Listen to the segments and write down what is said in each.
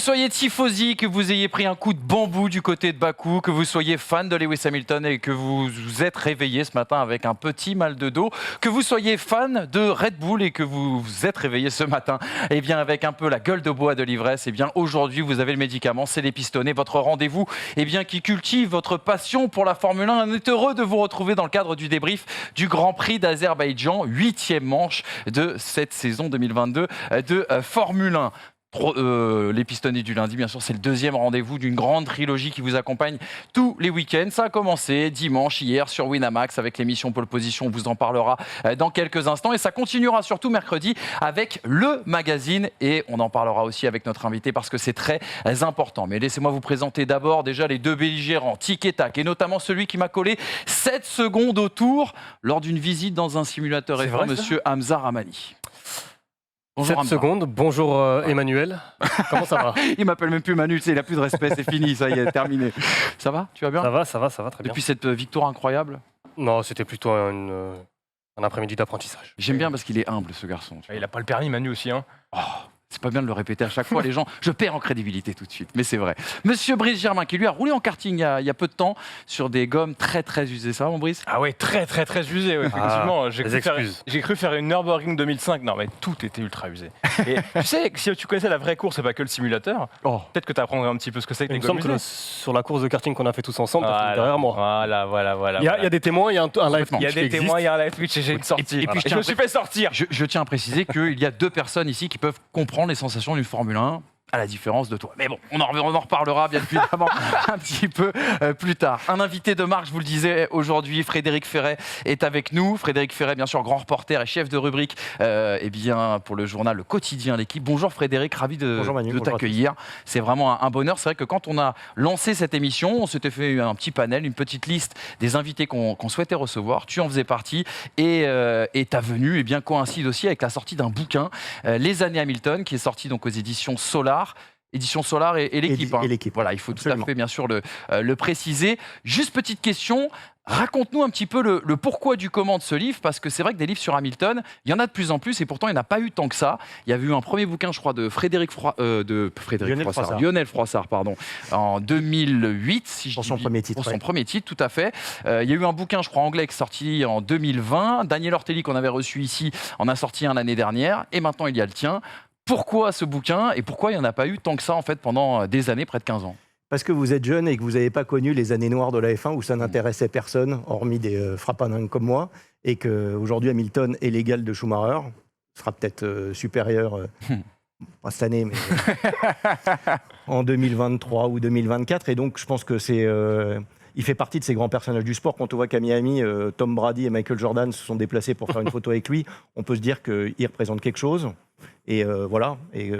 soyez tifosi, que vous ayez pris un coup de bambou du côté de Bakou, que vous soyez fan de Lewis Hamilton et que vous vous êtes réveillé ce matin avec un petit mal de dos, que vous soyez fan de Red Bull et que vous vous êtes réveillé ce matin avec un peu la gueule de bois de l'ivresse, aujourd'hui vous avez le médicament, c'est les pistonnés, votre rendez-vous qui cultive votre passion pour la Formule 1. On est heureux de vous retrouver dans le cadre du débrief du Grand Prix d'Azerbaïdjan, 8e manche de cette saison 2022 de Formule 1. Les pistonnés du lundi, bien sûr, c'est le deuxième rendez-vous d'une grande trilogie qui vous accompagne tous les week-ends. Ça a commencé dimanche, hier, sur Winamax avec l'émission Pole Position. On vous en parlera dans quelques instants. Et ça continuera surtout mercredi avec le magazine. Et on en parlera aussi avec notre invité parce que c'est très important. Mais laissez-moi vous présenter d'abord déjà les deux belligérants, tic et tac, et notamment celui qui m'a collé 7 secondes au tour lors d'une visite dans un simulateur F1, monsieur Hamza Rahmani. Bonjour 7 secondes, bonjour Emmanuel, comment ça va? Il m'appelle même plus Manu, il n'a plus de respect, c'est fini, ça y est, terminé. Ça va? Tu vas bien? Ça va, très bien. Depuis cette victoire incroyable? Non, c'était plutôt un après-midi d'apprentissage. J'aime bien parce qu'il est humble, ce garçon. Il n'a pas le permis, Manu aussi. Hein. Oh, c'est pas bien de le répéter à chaque fois, les gens. Je perds en crédibilité tout de suite, mais c'est vrai. Monsieur Brice Germain, qui lui a roulé en karting il y a peu de temps sur des gommes très usées. Ça va, mon Brice? Ah ouais, très usées, ouais, effectivement. J'ai cru faire une Nürburgring 2005. Non, mais tout était ultra usé. Et tu sais, si tu connaissais la vraie course et pas que le simulateur, peut-être que tu apprendrais un petit peu ce que c'est que les gommes usées. Sur la course de karting qu'on a fait tous ensemble, derrière moi. Voilà. Il y a des témoins, il y a un live Twitch. Il y a des témoins, il y a un live Twitch et j'ai une sortie. Et puis je me suis fait sortir. Je tiens à préciser qu'il y a 2 personnes ici qui peuvent comprendre les sensations d'une Formule 1, à la différence de toi. Mais bon, on en reparlera bien évidemment un petit peu plus tard. Un invité de marque, je vous le disais aujourd'hui, Frédéric Ferret est avec nous. Frédéric Ferret, bien sûr, grand reporter et chef de rubrique pour le journal Le Quotidien L'Équipe. Bonjour Frédéric, ravi de t'accueillir. C'est vraiment un bonheur. C'est vrai que quand on a lancé cette émission, on s'était fait un petit panel, une petite liste des invités qu'on souhaitait recevoir. Tu en faisais partie et ta venue coïncide aussi avec la sortie d'un bouquin, Les années Hamilton, qui est sorti donc aux éditions Solar. Édition Solar et l'équipe. Et l'équipe. Voilà, il faut tout à fait bien sûr le préciser. Juste petite question, raconte-nous un petit peu le pourquoi du comment de ce livre, parce que c'est vrai que des livres sur Hamilton, il y en a de plus en plus et pourtant il n'y en a pas eu tant que ça. Il y avait eu un premier bouquin, je crois, de Lionel Froissart, en 2008, si je pour son premier titre. Pour son premier titre, tout à fait. Il y a eu un bouquin, je crois, anglais qui est sorti en 2020. Daniel Ortelli, qu'on avait reçu ici, en a sorti un l'année dernière et maintenant il y a le tien. Pourquoi ce bouquin et pourquoi il n'y en a pas eu tant que ça en fait pendant des années, près de 15 ans? Parce que vous êtes jeune et que vous n'avez pas connu les années noires de la F1 où ça n'intéressait personne, hormis des frappadingues comme moi, et qu'aujourd'hui Hamilton est l'égal de Schumacher, sera peut-être supérieur, pas cette année, mais en 2023 ou 2024. Et donc je pense que il fait partie de ces grands personnages du sport. Quand on voit qu'à Miami, Tom Brady et Michael Jordan se sont déplacés pour faire une photo avec lui, on peut se dire qu'il représente quelque chose. Et voilà. Et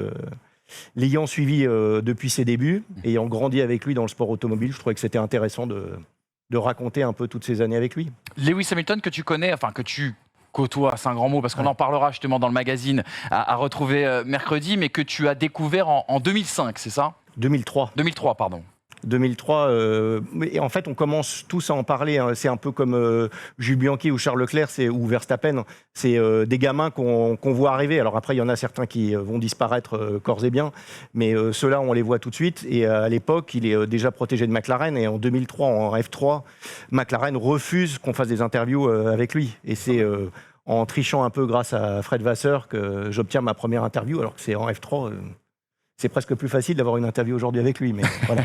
l'ayant suivi depuis ses débuts, ayant grandi avec lui dans le sport automobile, je trouvais que c'était intéressant de raconter un peu toutes ces années avec lui. Lewis Hamilton, que tu connais, que tu côtoies, c'est un grand mot, parce qu'on en parlera justement dans le magazine à retrouver mercredi, mais que tu as découvert en 2005, c'est ça? 2003. 2003, pardon. 2003, et en fait on commence tous à en parler, hein. C'est un peu comme Jules Bianchi ou Charles Leclerc ou Verstappen, c'est des gamins qu'on voit arriver. Alors après il y en a certains qui vont disparaître corps et biens, mais ceux-là on les voit tout de suite, et à l'époque il est déjà protégé de McLaren, et en 2003 en F3, McLaren refuse qu'on fasse des interviews avec lui, et c'est en trichant un peu grâce à Fred Vasseur que j'obtiens ma première interview, alors que c'est en F3... C'est presque plus facile d'avoir une interview aujourd'hui avec lui, mais voilà.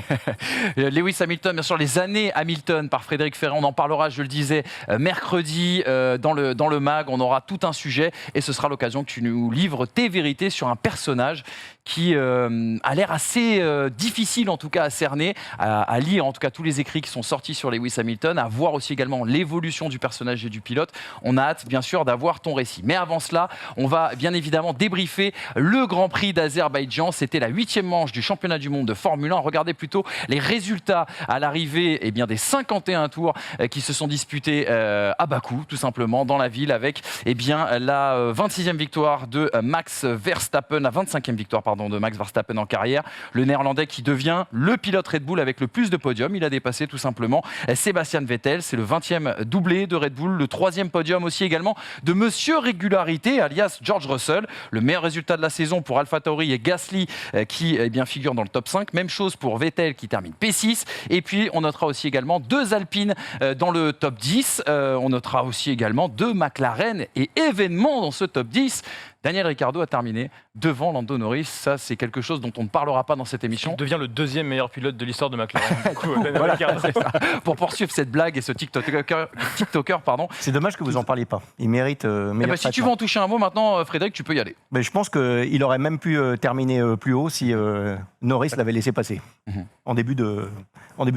Lewis Hamilton, bien sûr, les années Hamilton par Frédéric Ferret, on en parlera, je le disais, mercredi dans le mag. On aura tout un sujet et ce sera l'occasion que tu nous livres tes vérités sur un personnage qui a l'air assez difficile, en tout cas, à cerner, à lire, en tout cas, tous les écrits qui sont sortis sur Lewis Hamilton, à voir aussi également l'évolution du personnage et du pilote. On a hâte, bien sûr, d'avoir ton récit. Mais avant cela, on va bien évidemment débriefer le Grand Prix d'Azerbaïdjan. C'était la 8e manche du championnat du monde de Formule 1. Regardez plutôt les résultats à l'arrivée des 51 tours qui se sont disputés à Bakou, tout simplement, dans la ville, avec la 26e victoire de Max Verstappen, la 25e victoire, de Max Verstappen en carrière. Le Néerlandais qui devient le pilote Red Bull avec le plus de podiums. Il a dépassé tout simplement Sébastien Vettel. C'est le 20e doublé de Red Bull. Le 3e podium aussi également de Monsieur Régularité, alias George Russell. Le meilleur résultat de la saison pour AlphaTauri et Gasly qui figure dans le top 5. Même chose pour Vettel qui termine P6. Et puis, on notera aussi également 2 Alpines dans le top 10. On notera aussi également 2 McLaren et événements dans ce top 10. Daniel Ricciardo a terminé devant Lando Norris. Ça, c'est quelque chose dont on ne parlera pas dans cette émission. Il devient le 2e meilleur pilote de l'histoire de McLaren. Voilà, c'est ça. Pour poursuivre cette blague et ce TikToker, pardon. C'est dommage que vous n'en parliez pas. Il mérite meilleur si tu veux en toucher un mot maintenant, Frédéric, tu peux y aller. Mais je pense qu'il aurait même pu terminer plus haut si Norris l'avait laissé passer en début de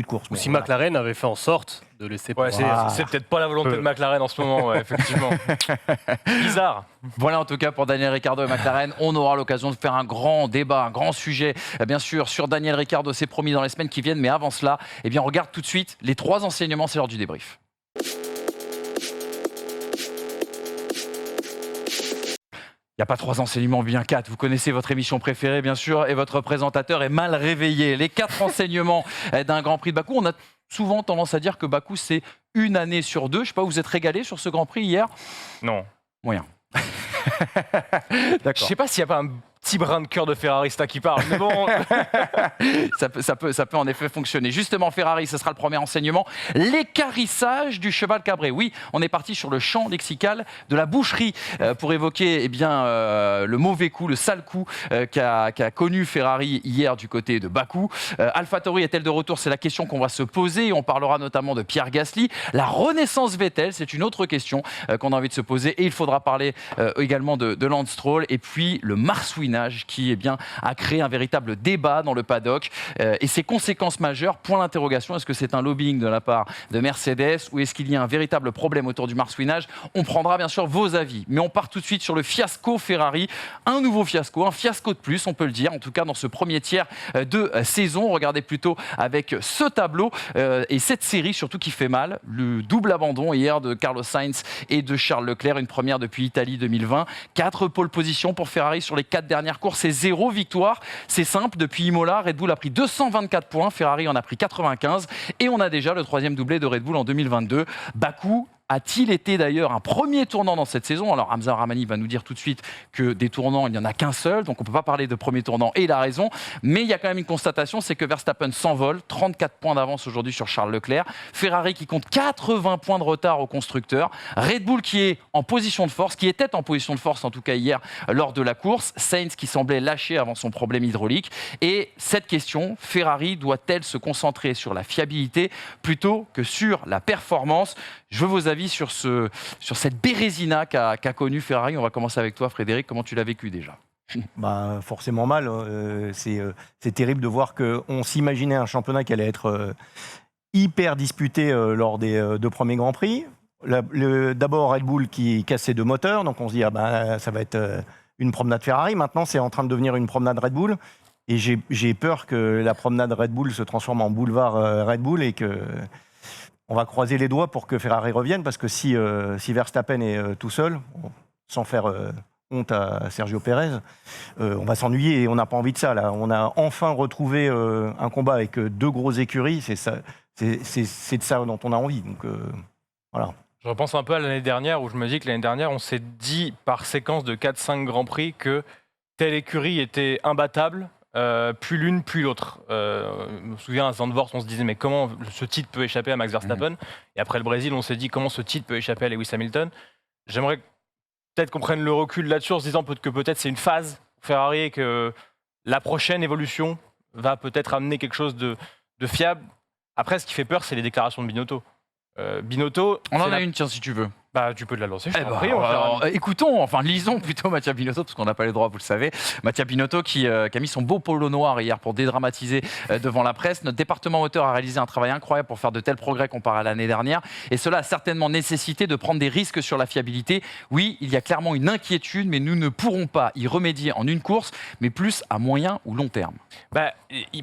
course. Ou si McLaren avait fait en sorte de laisser passer. C'est peut-être pas la volonté de McLaren en ce moment, effectivement. Bizarre. Voilà en tout cas pour Daniel Ricciardo et McLaren. On aura l'occasion de faire un grand débat, un grand sujet, bien sûr, sur Daniel Ricciardo. C'est promis dans les semaines qui viennent. Mais avant cela, on regarde tout de suite les 3 enseignements. C'est l'heure du débrief. Il n'y a pas 3 enseignements, bien 4. Vous connaissez votre émission préférée, bien sûr, et votre présentateur est mal réveillé. Les 4 enseignements d'un Grand Prix de Bakou. On a souvent tendance à dire que Bakou, c'est une année sur 2. Je ne sais pas, vous êtes régalé sur ce Grand Prix hier? Non. Moyen. Je ne sais pas s'il n'y a pas un petit brin de cœur de Ferrarista qui parle, mais bon. ça peut en effet fonctionner. Justement, Ferrari, ce sera le premier enseignement. L'équarrissage du cheval cabré. Oui, on est parti sur le champ lexical de la boucherie pour évoquer le mauvais coup, le sale coup qu'a connu Ferrari hier du côté de Bakou. AlphaTauri est-elle de retour? C'est la question qu'on va se poser. On parlera notamment de Pierre Gasly. La renaissance Vettel, c'est une autre question qu'on a envie de se poser. Et il faudra parler également de Lance Stroll. Et puis le marsouinage qui a créé un véritable débat dans le paddock et ses conséquences majeures. Point d'interrogation, est-ce que c'est un lobbying de la part de Mercedes ou est-ce qu'il y a un véritable problème autour du marsouinage? On prendra bien sûr vos avis, mais on part tout de suite sur le fiasco Ferrari. Un nouveau fiasco, un fiasco de plus, on peut le dire, en tout cas dans ce premier tiers de saison. Regardez plutôt avec ce tableau et cette série surtout qui fait mal. Le double abandon hier de Carlos Sainz et de Charles Leclerc, une première depuis Italie 2020. 4 pole positions pour Ferrari sur les 4 dernières courses et 0 victoire. C'est simple, depuis Imola, Red Bull a pris 224 points, Ferrari en a pris 95 et on a déjà le 3e doublé de Red Bull en 2022. Bakou a-t-il été d'ailleurs un premier tournant dans cette saison? Alors Hamza Rahmani va nous dire tout de suite que des tournants, il n'y en a qu'un seul, donc on ne peut pas parler de premier tournant, et il a raison. Mais il y a quand même une constatation, c'est que Verstappen s'envole, 34 points d'avance aujourd'hui sur Charles Leclerc. Ferrari qui compte 80 points de retard au constructeur. Red Bull qui est en position de force, qui était en position de force en tout cas hier lors de la course. Sainz qui semblait lâcher avant son problème hydraulique. Et cette question, Ferrari doit-elle se concentrer sur la fiabilité plutôt que sur la performance? Je veux vos avis sur cette bérésina qu'a connue Ferrari. On va commencer avec toi, Frédéric. Comment tu l'as vécu déjà? Forcément mal. C'est terrible de voir qu'on s'imaginait un championnat qui allait être hyper disputé lors des 2 premiers Grands Prix. D'abord Red Bull qui casse ses 2 moteurs, donc on se dit ça va être une promenade Ferrari. Maintenant, c'est en train de devenir une promenade Red Bull. Et j'ai peur que la promenade Red Bull se transforme en boulevard Red Bull et que... On va croiser les doigts pour que Ferrari revienne, parce que si Verstappen est tout seul, sans faire honte à Sergio Pérez, on va s'ennuyer et on n'a pas envie de ça. Là. On a enfin retrouvé un combat avec 2 grosses écuries, c'est de ça dont on a envie. Donc, voilà. Je repense un peu à l'année dernière, où je me dis que l'année dernière, on s'est dit par séquence de 4-5 Grands Prix que telle écurie était imbattable, plus l'une, plus l'autre. Je me souviens à Zandvoort, on se disait mais comment ce titre peut échapper à Max Verstappen? Et après le Brésil, on s'est dit comment ce titre peut échapper à Lewis Hamilton. J'aimerais peut-être qu'on prenne le recul là-dessus en se disant que peut-être c'est une phase Ferrari et que la prochaine évolution va peut-être amener quelque chose de fiable. Après, ce qui fait peur, c'est les déclarations de Binotto. Binotto, on en a une, tiens, si tu veux. Tu peux la lancer. Écoutons, lisons plutôt Mattia Binotto, parce qu'on n'a pas les droits, vous le savez. Mattia Binotto qui a mis son beau polo noir hier pour dédramatiser devant la presse. Notre département moteur a réalisé un travail incroyable pour faire de tels progrès comparé à l'année dernière. Et cela a certainement nécessité de prendre des risques sur la fiabilité. Oui, il y a clairement une inquiétude, mais nous ne pourrons pas y remédier en une course, mais plus à moyen ou long terme.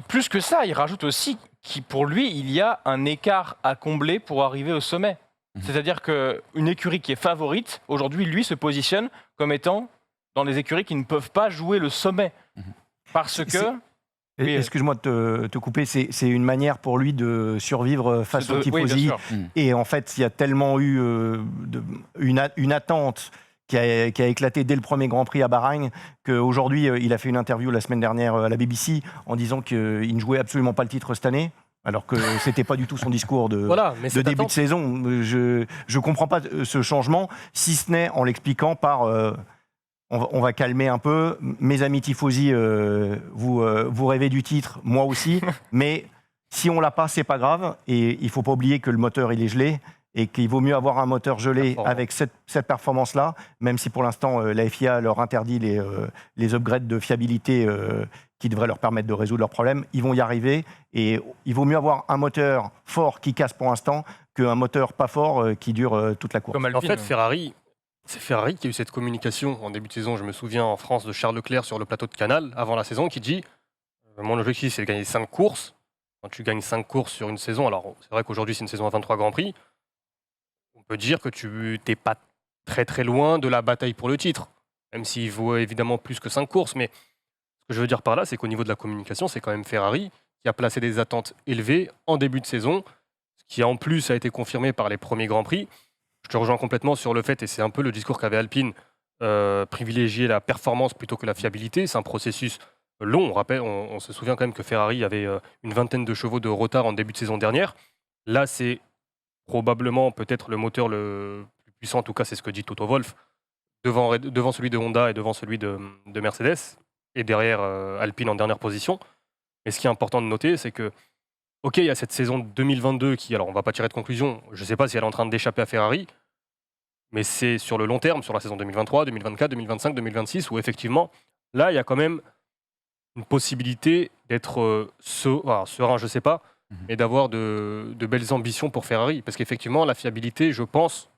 Plus que ça, il rajoute aussi que pour lui, il y a un écart à combler pour arriver au sommet. C'est-à-dire qu'une écurie qui est favorite, aujourd'hui, lui, se positionne comme étant dans les écuries qui ne peuvent pas jouer le sommet. Parce que... Excuse-moi de te couper, c'est une manière pour lui de survivre face aux tifosi. Oui, et en fait, il y a tellement eu une attente qui a éclaté dès le premier Grand Prix à Bahreïn, qu'aujourd'hui, il a fait une interview la semaine dernière à la BBC en disant qu'il ne jouait absolument pas le titre cette année, alors que c'était pas du tout son discours de début de saison. Je comprends pas ce changement, si ce n'est en l'expliquant par on va calmer un peu. Mes amis tifosi, vous rêvez du titre, moi aussi, mais si on l'a pas, c'est pas grave. Et il faut pas oublier que le moteur, il est gelé et qu'il vaut mieux avoir un moteur gelé avec cette performance-là, même si pour l'instant, la FIA leur interdit les upgrades de fiabilité qui devraient leur permettre de résoudre leurs problèmes. Ils vont y arriver et il vaut mieux avoir un moteur fort qui casse pour l'instant qu'un moteur pas fort qui dure toute la course. Comme Alpine. En fait, c'est Ferrari qui a eu cette communication en début de saison. Je me souviens en France de Charles Leclerc sur le plateau de Canal avant la saison qui dit mon objectif c'est de gagner 5 courses. Quand tu gagnes 5 courses sur une saison, alors c'est vrai qu'aujourd'hui c'est une saison à 23 Grands Prix, on peut dire que tu n'es pas très très loin de la bataille pour le titre, même s'il vaut évidemment plus que 5 courses. Mais ce que je veux dire par là, c'est qu'au niveau de la communication, c'est quand même Ferrari qui a placé des attentes élevées en début de saison, ce qui en plus a été confirmé par les premiers Grands Prix. Je te rejoins complètement sur le fait, et c'est un peu le discours qu'avait Alpine, privilégier la performance plutôt que la fiabilité. C'est un processus long. On se souvient quand même que Ferrari avait une vingtaine de chevaux de retard en début de saison dernière. Là, c'est probablement peut-être le moteur le plus puissant, en tout cas c'est ce que dit Toto Wolff, devant celui de Honda et devant celui de Mercedes, et derrière Alpine en dernière position. Mais ce qui est important de noter, c'est que ok, il y a cette saison 2022 qui, alors on ne va pas tirer de conclusion, je ne sais pas si elle est en train d'échapper à Ferrari, mais c'est sur le long terme, sur la saison 2023, 2024, 2025, 2026, où effectivement, là, il y a quand même une possibilité d'être serein, je ne sais pas, mais d'avoir de belles ambitions pour Ferrari. Parce qu'effectivement, la fiabilité, je pense,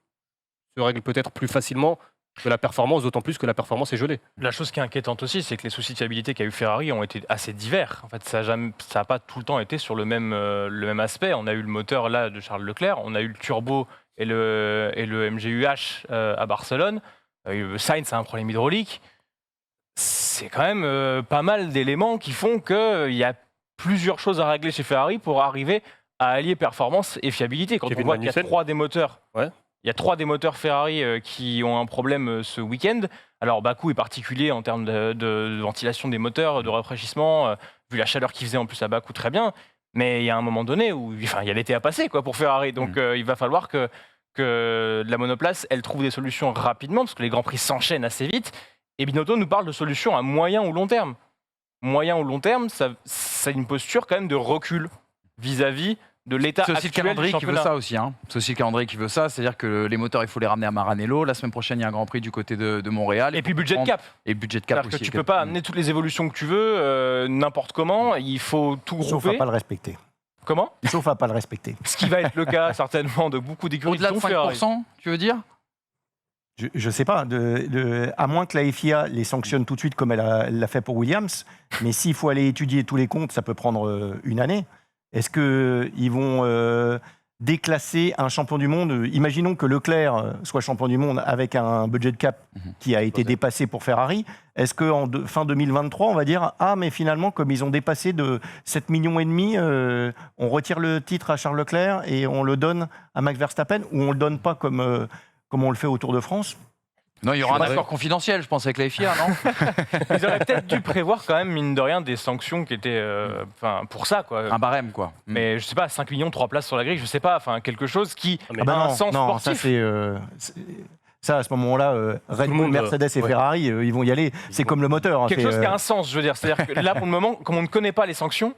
se règle peut-être plus facilement que la performance, d'autant plus que la performance est gelée. La chose qui est inquiétante aussi, c'est que les soucis de fiabilité qu'a eu Ferrari ont été assez divers. En fait, ça n'a pas tout le temps été sur le même aspect. On a eu le moteur là de Charles Leclerc, on a eu le turbo et le MGU-H à Barcelone. Sainz a un problème hydraulique. C'est quand même pas mal d'éléments qui font qu'il y a plusieurs choses à régler chez Ferrari pour arriver à allier performance et fiabilité. Quand on voit qu'il y a 3 des moteurs... Ouais. Il y a 3 des moteurs Ferrari qui ont un problème ce week-end. Alors Bakou est particulier en termes de ventilation des moteurs, de rafraîchissement, vu la chaleur qu'il faisait en plus à Bakou, très bien. Mais il y a un moment donné où il y a l'été à passer pour Ferrari. Donc il va falloir que la monoplace, elle trouve des solutions rapidement, parce que les Grands Prix s'enchaînent assez vite. Et Binotto nous parle de solutions à moyen ou long terme. Moyen ou long terme, c'est une posture quand même de recul vis-à-vis de l'état actuel. C'est aussi le calendrier qui veut ça aussi. C'est aussi le calendrier qui veut ça. C'est-à-dire que les moteurs, il faut les ramener à Maranello. La semaine prochaine, il y a un Grand Prix du côté de Montréal. Et puis budget de cap. Et budget de cap aussi. Que tu peux pas amener toutes les évolutions que tu veux n'importe comment. Il faut tout grouper. Sauf à pas le respecter. Comment ? Sauf à pas le respecter. Ce qui va être le cas certainement de beaucoup d'écuries. Au-delà de 5%, tu veux dire ? Je ne sais pas, à moins que la FIA les sanctionne tout de suite comme elle l'a fait pour Williams, mais s'il faut aller étudier tous les comptes, ça peut prendre une année. Est-ce qu'ils vont déclasser un champion du monde ? Imaginons que Leclerc soit champion du monde avec un budget de cap qui a été dépassé pour Ferrari. Est-ce qu'en fin 2023, on va dire « Ah, mais finalement, comme ils ont dépassé de 7,5 millions, on retire le titre à Charles Leclerc et on le donne à Max Verstappen » ou on ne le donne pas comme on le fait au Tour de France ? Non, il y aura un accord confidentiel, je pense, avec la FIA, non ? Ils auraient peut-être dû prévoir quand même, mine de rien, des sanctions qui étaient pour ça, quoi. Un barème, quoi. Mais je sais pas, 5 millions, 3 places sur la grille, je sais pas, quelque chose qui a un sens sportif. Ça, à ce moment-là, Red Bull, Mercedes et Ferrari, ils vont y aller. C'est comme le moteur. Quelque chose qui a un sens, je veux dire. C'est-à-dire que là, pour le moment, comme on ne connaît pas les sanctions,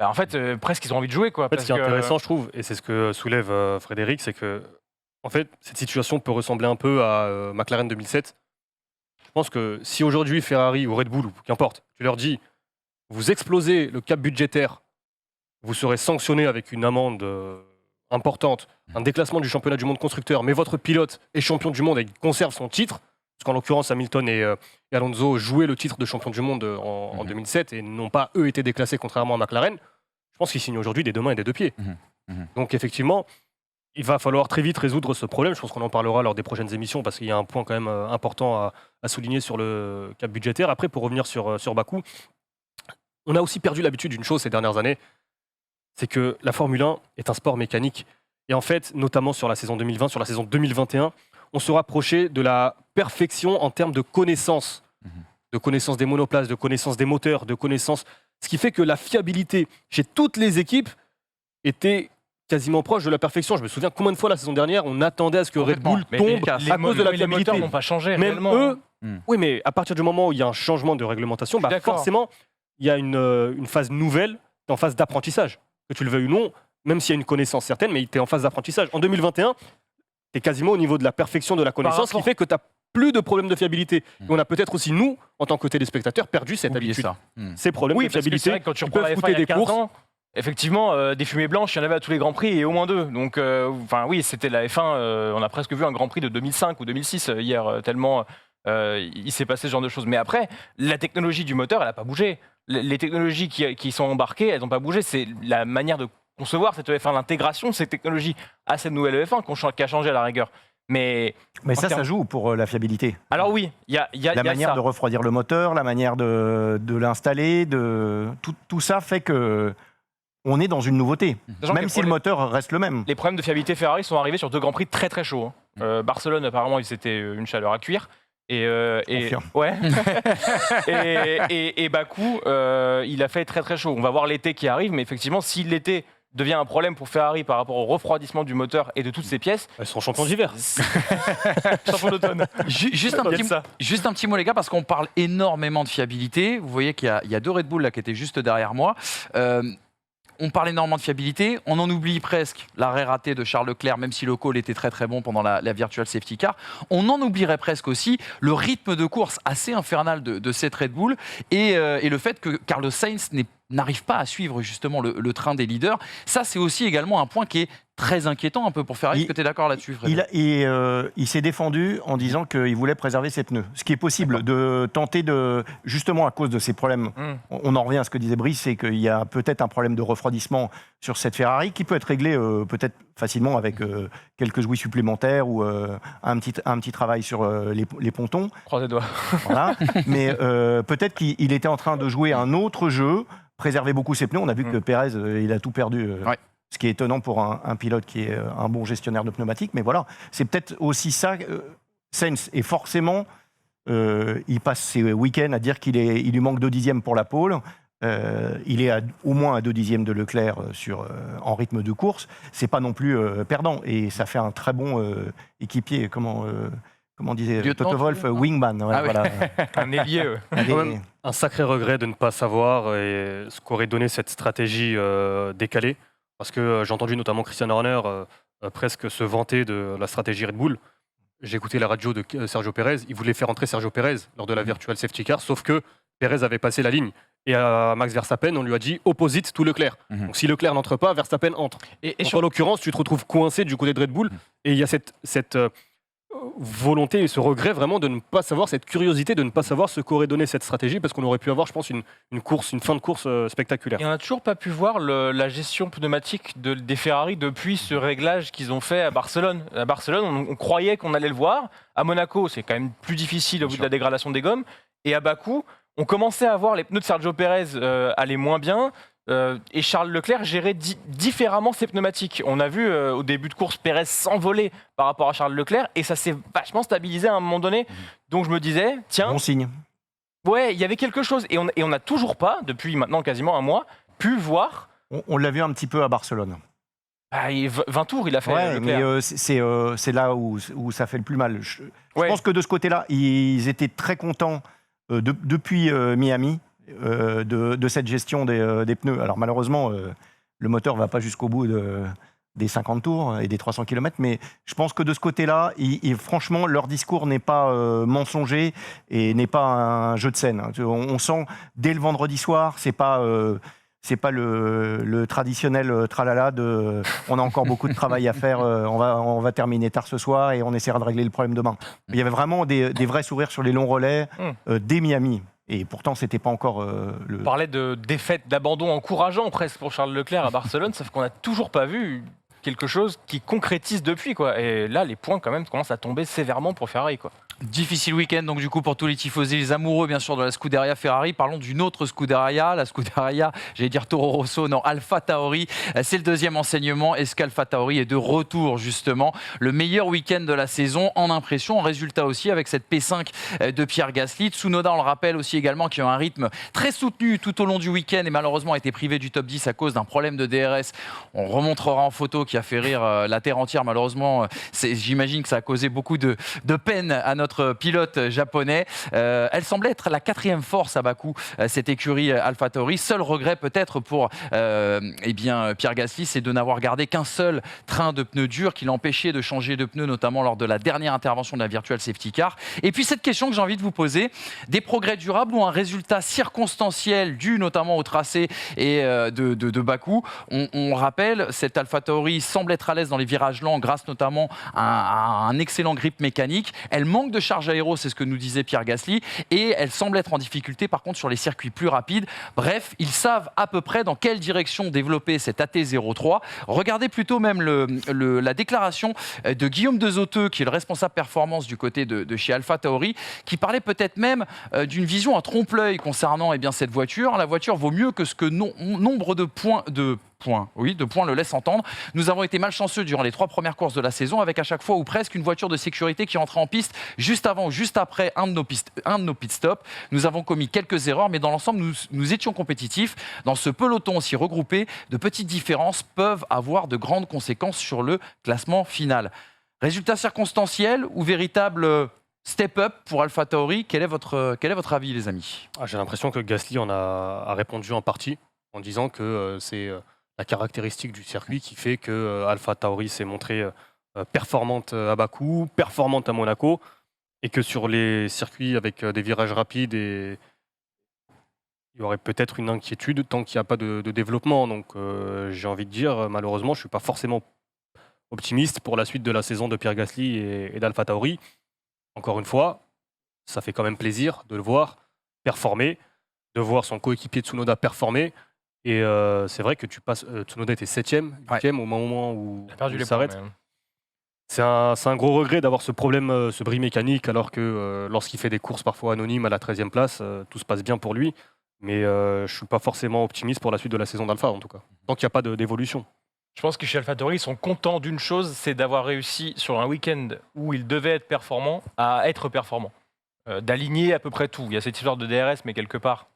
en fait, presque ils ont envie de jouer, quoi. En fait, ce qui est intéressant, je trouve, et c'est ce que soulève Frédéric, c'est que en fait, cette situation peut ressembler un peu à McLaren 2007. Je pense que si aujourd'hui Ferrari ou Red Bull, ou qu'importe, tu leur dis vous explosez le cap budgétaire, vous serez sanctionné avec une amende importante, un déclassement du championnat du monde constructeur, mais votre pilote est champion du monde et il conserve son titre, parce qu'en l'occurrence Hamilton et Alonso jouaient le titre de champion du monde en 2007 et n'ont pas eux été déclassés contrairement à McLaren. Je pense qu'ils signent aujourd'hui des 2 mains et des 2 pieds. Donc effectivement, il va falloir très vite résoudre ce problème. Je pense qu'on en parlera lors des prochaines émissions parce qu'il y a un point quand même important à souligner sur le cap budgétaire. Après, pour revenir sur Bakou, on a aussi perdu l'habitude d'une chose ces dernières années, c'est que la Formule 1 est un sport mécanique. Et en fait, notamment sur la saison 2020, sur la saison 2021, on se rapprochait de la perfection en termes de connaissance. De connaissance des monoplaces, de connaissance des moteurs, de connaissance... Ce qui fait que la fiabilité chez toutes les équipes était quasiment proche de la perfection. Je me souviens combien de fois la saison dernière, on attendait à ce que Red Bull tombe à cause de la Les fiabilité. moteurs n'ont pas changé Même réellement. eux, oui, mais à partir du moment où il y a un changement de réglementation, bah D'accord. forcément, il y a une phase nouvelle, en phase d'apprentissage. Que tu le veuilles ou non, même s'il y a une connaissance certaine, mais tu es en phase d'apprentissage. En 2021, tu es quasiment au niveau de la perfection de la connaissance, ce qui fait que tu n'as plus de problème de fiabilité. Et on a peut-être aussi, nous, en tant que téléspectateurs, perdu cette Oubliez habitude. ça. Ces problèmes Oui, de parce que c'est fiabilité vrai que quand tu qui reprends peuvent la F1 coûter il y a des 15 courses. ans, effectivement, des fumées blanches, il y en avait à tous les Grands Prix et au moins 2. Donc, oui, c'était la F1. On a presque vu un Grand Prix de 2005 ou 2006 hier, tellement il s'est passé ce genre de choses. Mais après, la technologie du moteur, elle n'a pas bougé. Les technologies qui sont embarquées, elles n'ont pas bougé. C'est la manière de concevoir cette F1, l'intégration de ces technologies à cette nouvelle F1 qui a changé à la rigueur. Mais ça, termes- ça joue pour la fiabilité. alors oui, il y a La manière ça. de refroidir le moteur, la manière de l'installer, tout ça fait que on est dans une nouveauté. Sachant que Même si le moteur reste le même. Les problèmes de fiabilité Ferrari sont arrivés sur 2 Grands Prix très très chauds. Barcelone, apparemment, c'était une chaleur à cuire. Et confirme. ouais. et Bakou, il a fait très très chaud. On va voir l'été qui arrive, mais effectivement, si l'été devient un problème pour Ferrari par rapport au refroidissement du moteur et de toutes ses pièces, Elles sont champions d'hiver. champion d'automne. Juste un petit mot, les gars, parce qu'on parle énormément de fiabilité. Vous voyez qu'il y a 2 Red Bull là, qui étaient juste derrière moi. On parle énormément de fiabilité. On en oublie presque l'arrêt raté de Charles Leclerc, même si le call était très très bon pendant la Virtual Safety Car. On en oublierait presque aussi le rythme de course assez infernal de cette Red Bull et le fait que Carlos Sainz n'arrive pas à suivre justement le train des leaders. Ça, c'est aussi également un point qui est très inquiétant un peu pour Ferrari. Est-ce que tu es d'accord là-dessus, Frédéric ? Il s'est défendu en disant qu'il voulait préserver ses pneus. Ce qui est possible de tenter de... Justement, à cause de ces problèmes, on en revient à ce que disait Brice, c'est qu'il y a peut-être un problème de refroidissement sur cette Ferrari qui peut être réglé peut-être facilement avec quelques jouets supplémentaires ou un petit travail sur les pontons. Croisez les doigts. Voilà. Mais peut-être qu'il était en train de jouer un autre jeu, préserver beaucoup ses pneus. On a vu que Pérez, il a tout perdu. Ouais. Ce qui est étonnant pour un pilote qui est un bon gestionnaire de pneumatiques. Mais voilà, c'est peut-être aussi ça. Sainz, et forcément, il passe ses week-ends à dire qu'il lui manque 2 dixièmes pour la pole. Il est au moins à 2 dixièmes de Leclerc en rythme de course. C'est pas non plus perdant. Et ça fait un très bon équipier. Comment disait Lieutenant, Toto Wolff, wingman. Ouais, Ah oui. voilà. Un ailier. Allez, Quand même, un sacré regret de ne pas savoir ce qu'aurait donné cette stratégie décalée. Parce que j'ai entendu notamment Christian Horner presque se vanter de la stratégie Red Bull. J'ai écouté la radio de Sergio Pérez. Il voulait faire entrer Sergio Pérez lors de la Virtual Safety Car, sauf que Pérez avait passé la ligne. Et à Max Verstappen, on lui a dit opposite to Leclerc. Donc si Leclerc n'entre pas, Verstappen entre. Et Donc, en l'occurrence, tu te retrouves coincé du côté de Red Bull. Et il y a cette volonté et ce regret vraiment de ne pas savoir, cette curiosité de ne pas savoir ce qu'aurait donné cette stratégie, parce qu'on aurait pu avoir, je pense, une fin de course spectaculaire. Et on n'a toujours pas pu voir la gestion pneumatique des Ferrari depuis ce réglage qu'ils ont fait à Barcelone. À Barcelone, on croyait qu'on allait le voir. À Monaco, c'est quand même plus difficile au bout de la dégradation des gommes. Et à Bakou, on commençait à voir les pneus de Sergio Pérez aller moins bien. Et Charles Leclerc gérait différemment ses pneumatiques. On a vu au début de course Pérez s'envoler par rapport à Charles Leclerc et ça s'est vachement stabilisé à un moment donné. Donc je me disais, tiens, bon signe. ouais, il y avait quelque chose. Et on n'a toujours pas, depuis maintenant quasiment un mois, pu voir. On l'a vu un petit peu à Barcelone. 20 tours, il a fait Ouais, Leclerc. mais c'est là où ça fait le plus mal. Je Ouais. pense que de ce côté-là, ils étaient très contents depuis Miami de cette gestion des pneus. Alors malheureusement, le moteur ne va pas jusqu'au bout des 50 tours et des 300 km, mais je pense que de ce côté-là, franchement, leur discours n'est pas mensonger et n'est pas un jeu de scène. On sent dès le vendredi soir, c'est pas le traditionnel tralala de on a encore beaucoup de travail à faire, on va terminer tard ce soir et on essaiera de régler le problème demain. Il y avait vraiment des vrais sourires sur les longs relais dès Miami. Et pourtant, c'était pas encore le. On parlait de défaite, d'abandon encourageant presque pour Charles Leclerc à Barcelone, sauf qu'on n'a toujours pas vu quelque chose qui concrétise depuis, quoi. Et là, les points quand même commencent à tomber sévèrement pour Ferrari, quoi. Difficile week-end donc du coup pour tous les tifosi, les amoureux bien sûr de la Scuderia Ferrari. Parlons d'une autre Scuderia, la Scuderia, j'allais dire Toro Rosso, non, Alpha Tauri. C'est le deuxième enseignement. Est-ce qu'Alpha Tauri est de retour justement? Le meilleur week-end de la saison en impression, en résultat aussi avec cette P5 de Pierre Gasly. Tsunoda, on le rappelle aussi également, qui a un rythme très soutenu tout au long du week-end et malheureusement a été privé du top 10 à cause d'un problème de DRS. On remontrera en photo qui a fait rire la terre entière malheureusement. J'imagine que ça a causé beaucoup de peine à notre pilote japonais. Elle semblait être la 4e force à Bakou, cette écurie AlphaTauri. Seul regret peut-être pour Pierre Gasly, c'est de n'avoir gardé qu'un seul train de pneus durs qui l'empêchait de changer de pneus, notamment lors de la dernière intervention de la Virtual Safety Car. Et puis cette question que j'ai envie de vous poser, des progrès durables ou un résultat circonstanciel dû notamment au tracé et de Bakou? On rappelle, cette AlphaTauri semble être à l'aise dans les virages lents grâce notamment à un excellent grip mécanique. Elle manque de charge aéro, c'est ce que nous disait Pierre Gasly, et elle semble être en difficulté par contre sur les circuits plus rapides. Bref, ils savent à peu près dans quelle direction développer cet AT03. Regardez plutôt même la déclaration de Guillaume Dezoteux, qui est le responsable performance du côté de chez AlphaTauri, qui parlait peut-être même d'une vision à trompe-l'œil concernant cette voiture. La voiture vaut mieux que ce que nombre de points le laisse entendre. Nous avons été malchanceux durant les 3 premières courses de la saison, avec à chaque fois ou presque une voiture de sécurité qui entrait en piste juste avant ou juste après un de nos pit stops. Nous avons commis quelques erreurs, mais dans l'ensemble, nous étions compétitifs. Dans ce peloton aussi regroupé, de petites différences peuvent avoir de grandes conséquences sur le classement final. Résultat circonstanciel ou véritable step-up pour AlphaTauri? Quel est votre avis, les amis? J'ai l'impression que Gasly en a répondu en partie en disant que c'est la caractéristique du circuit qui fait que AlphaTauri s'est montrée performante à Bakou, performante à Monaco, et que sur les circuits avec des virages rapides, il y aurait peut-être une inquiétude tant qu'il n'y a pas de développement. Donc j'ai envie de dire, malheureusement, je ne suis pas forcément optimiste pour la suite de la saison de Pierre Gasly et d'AlphaTauri. Encore une fois, ça fait quand même plaisir de le voir performer, de voir son coéquipier Tsunoda performer. Et c'est vrai que Tsunoda était 7e, 8e au moment où il s'arrête. C'est un gros regret d'avoir ce problème, ce bris mécanique, alors que lorsqu'il fait des courses parfois anonymes à la 13e place, tout se passe bien pour lui. Mais je ne suis pas forcément optimiste pour la suite de la saison d'Alpha, en tout cas. Tant qu'il n'y a pas d'évolution. Je pense que chez AlphaTauri, ils sont contents d'une chose, c'est d'avoir réussi sur un week-end où ils devaient être performants à être performants. D'aligner à peu près tout. Il y a cette histoire de DRS, mais quelque part,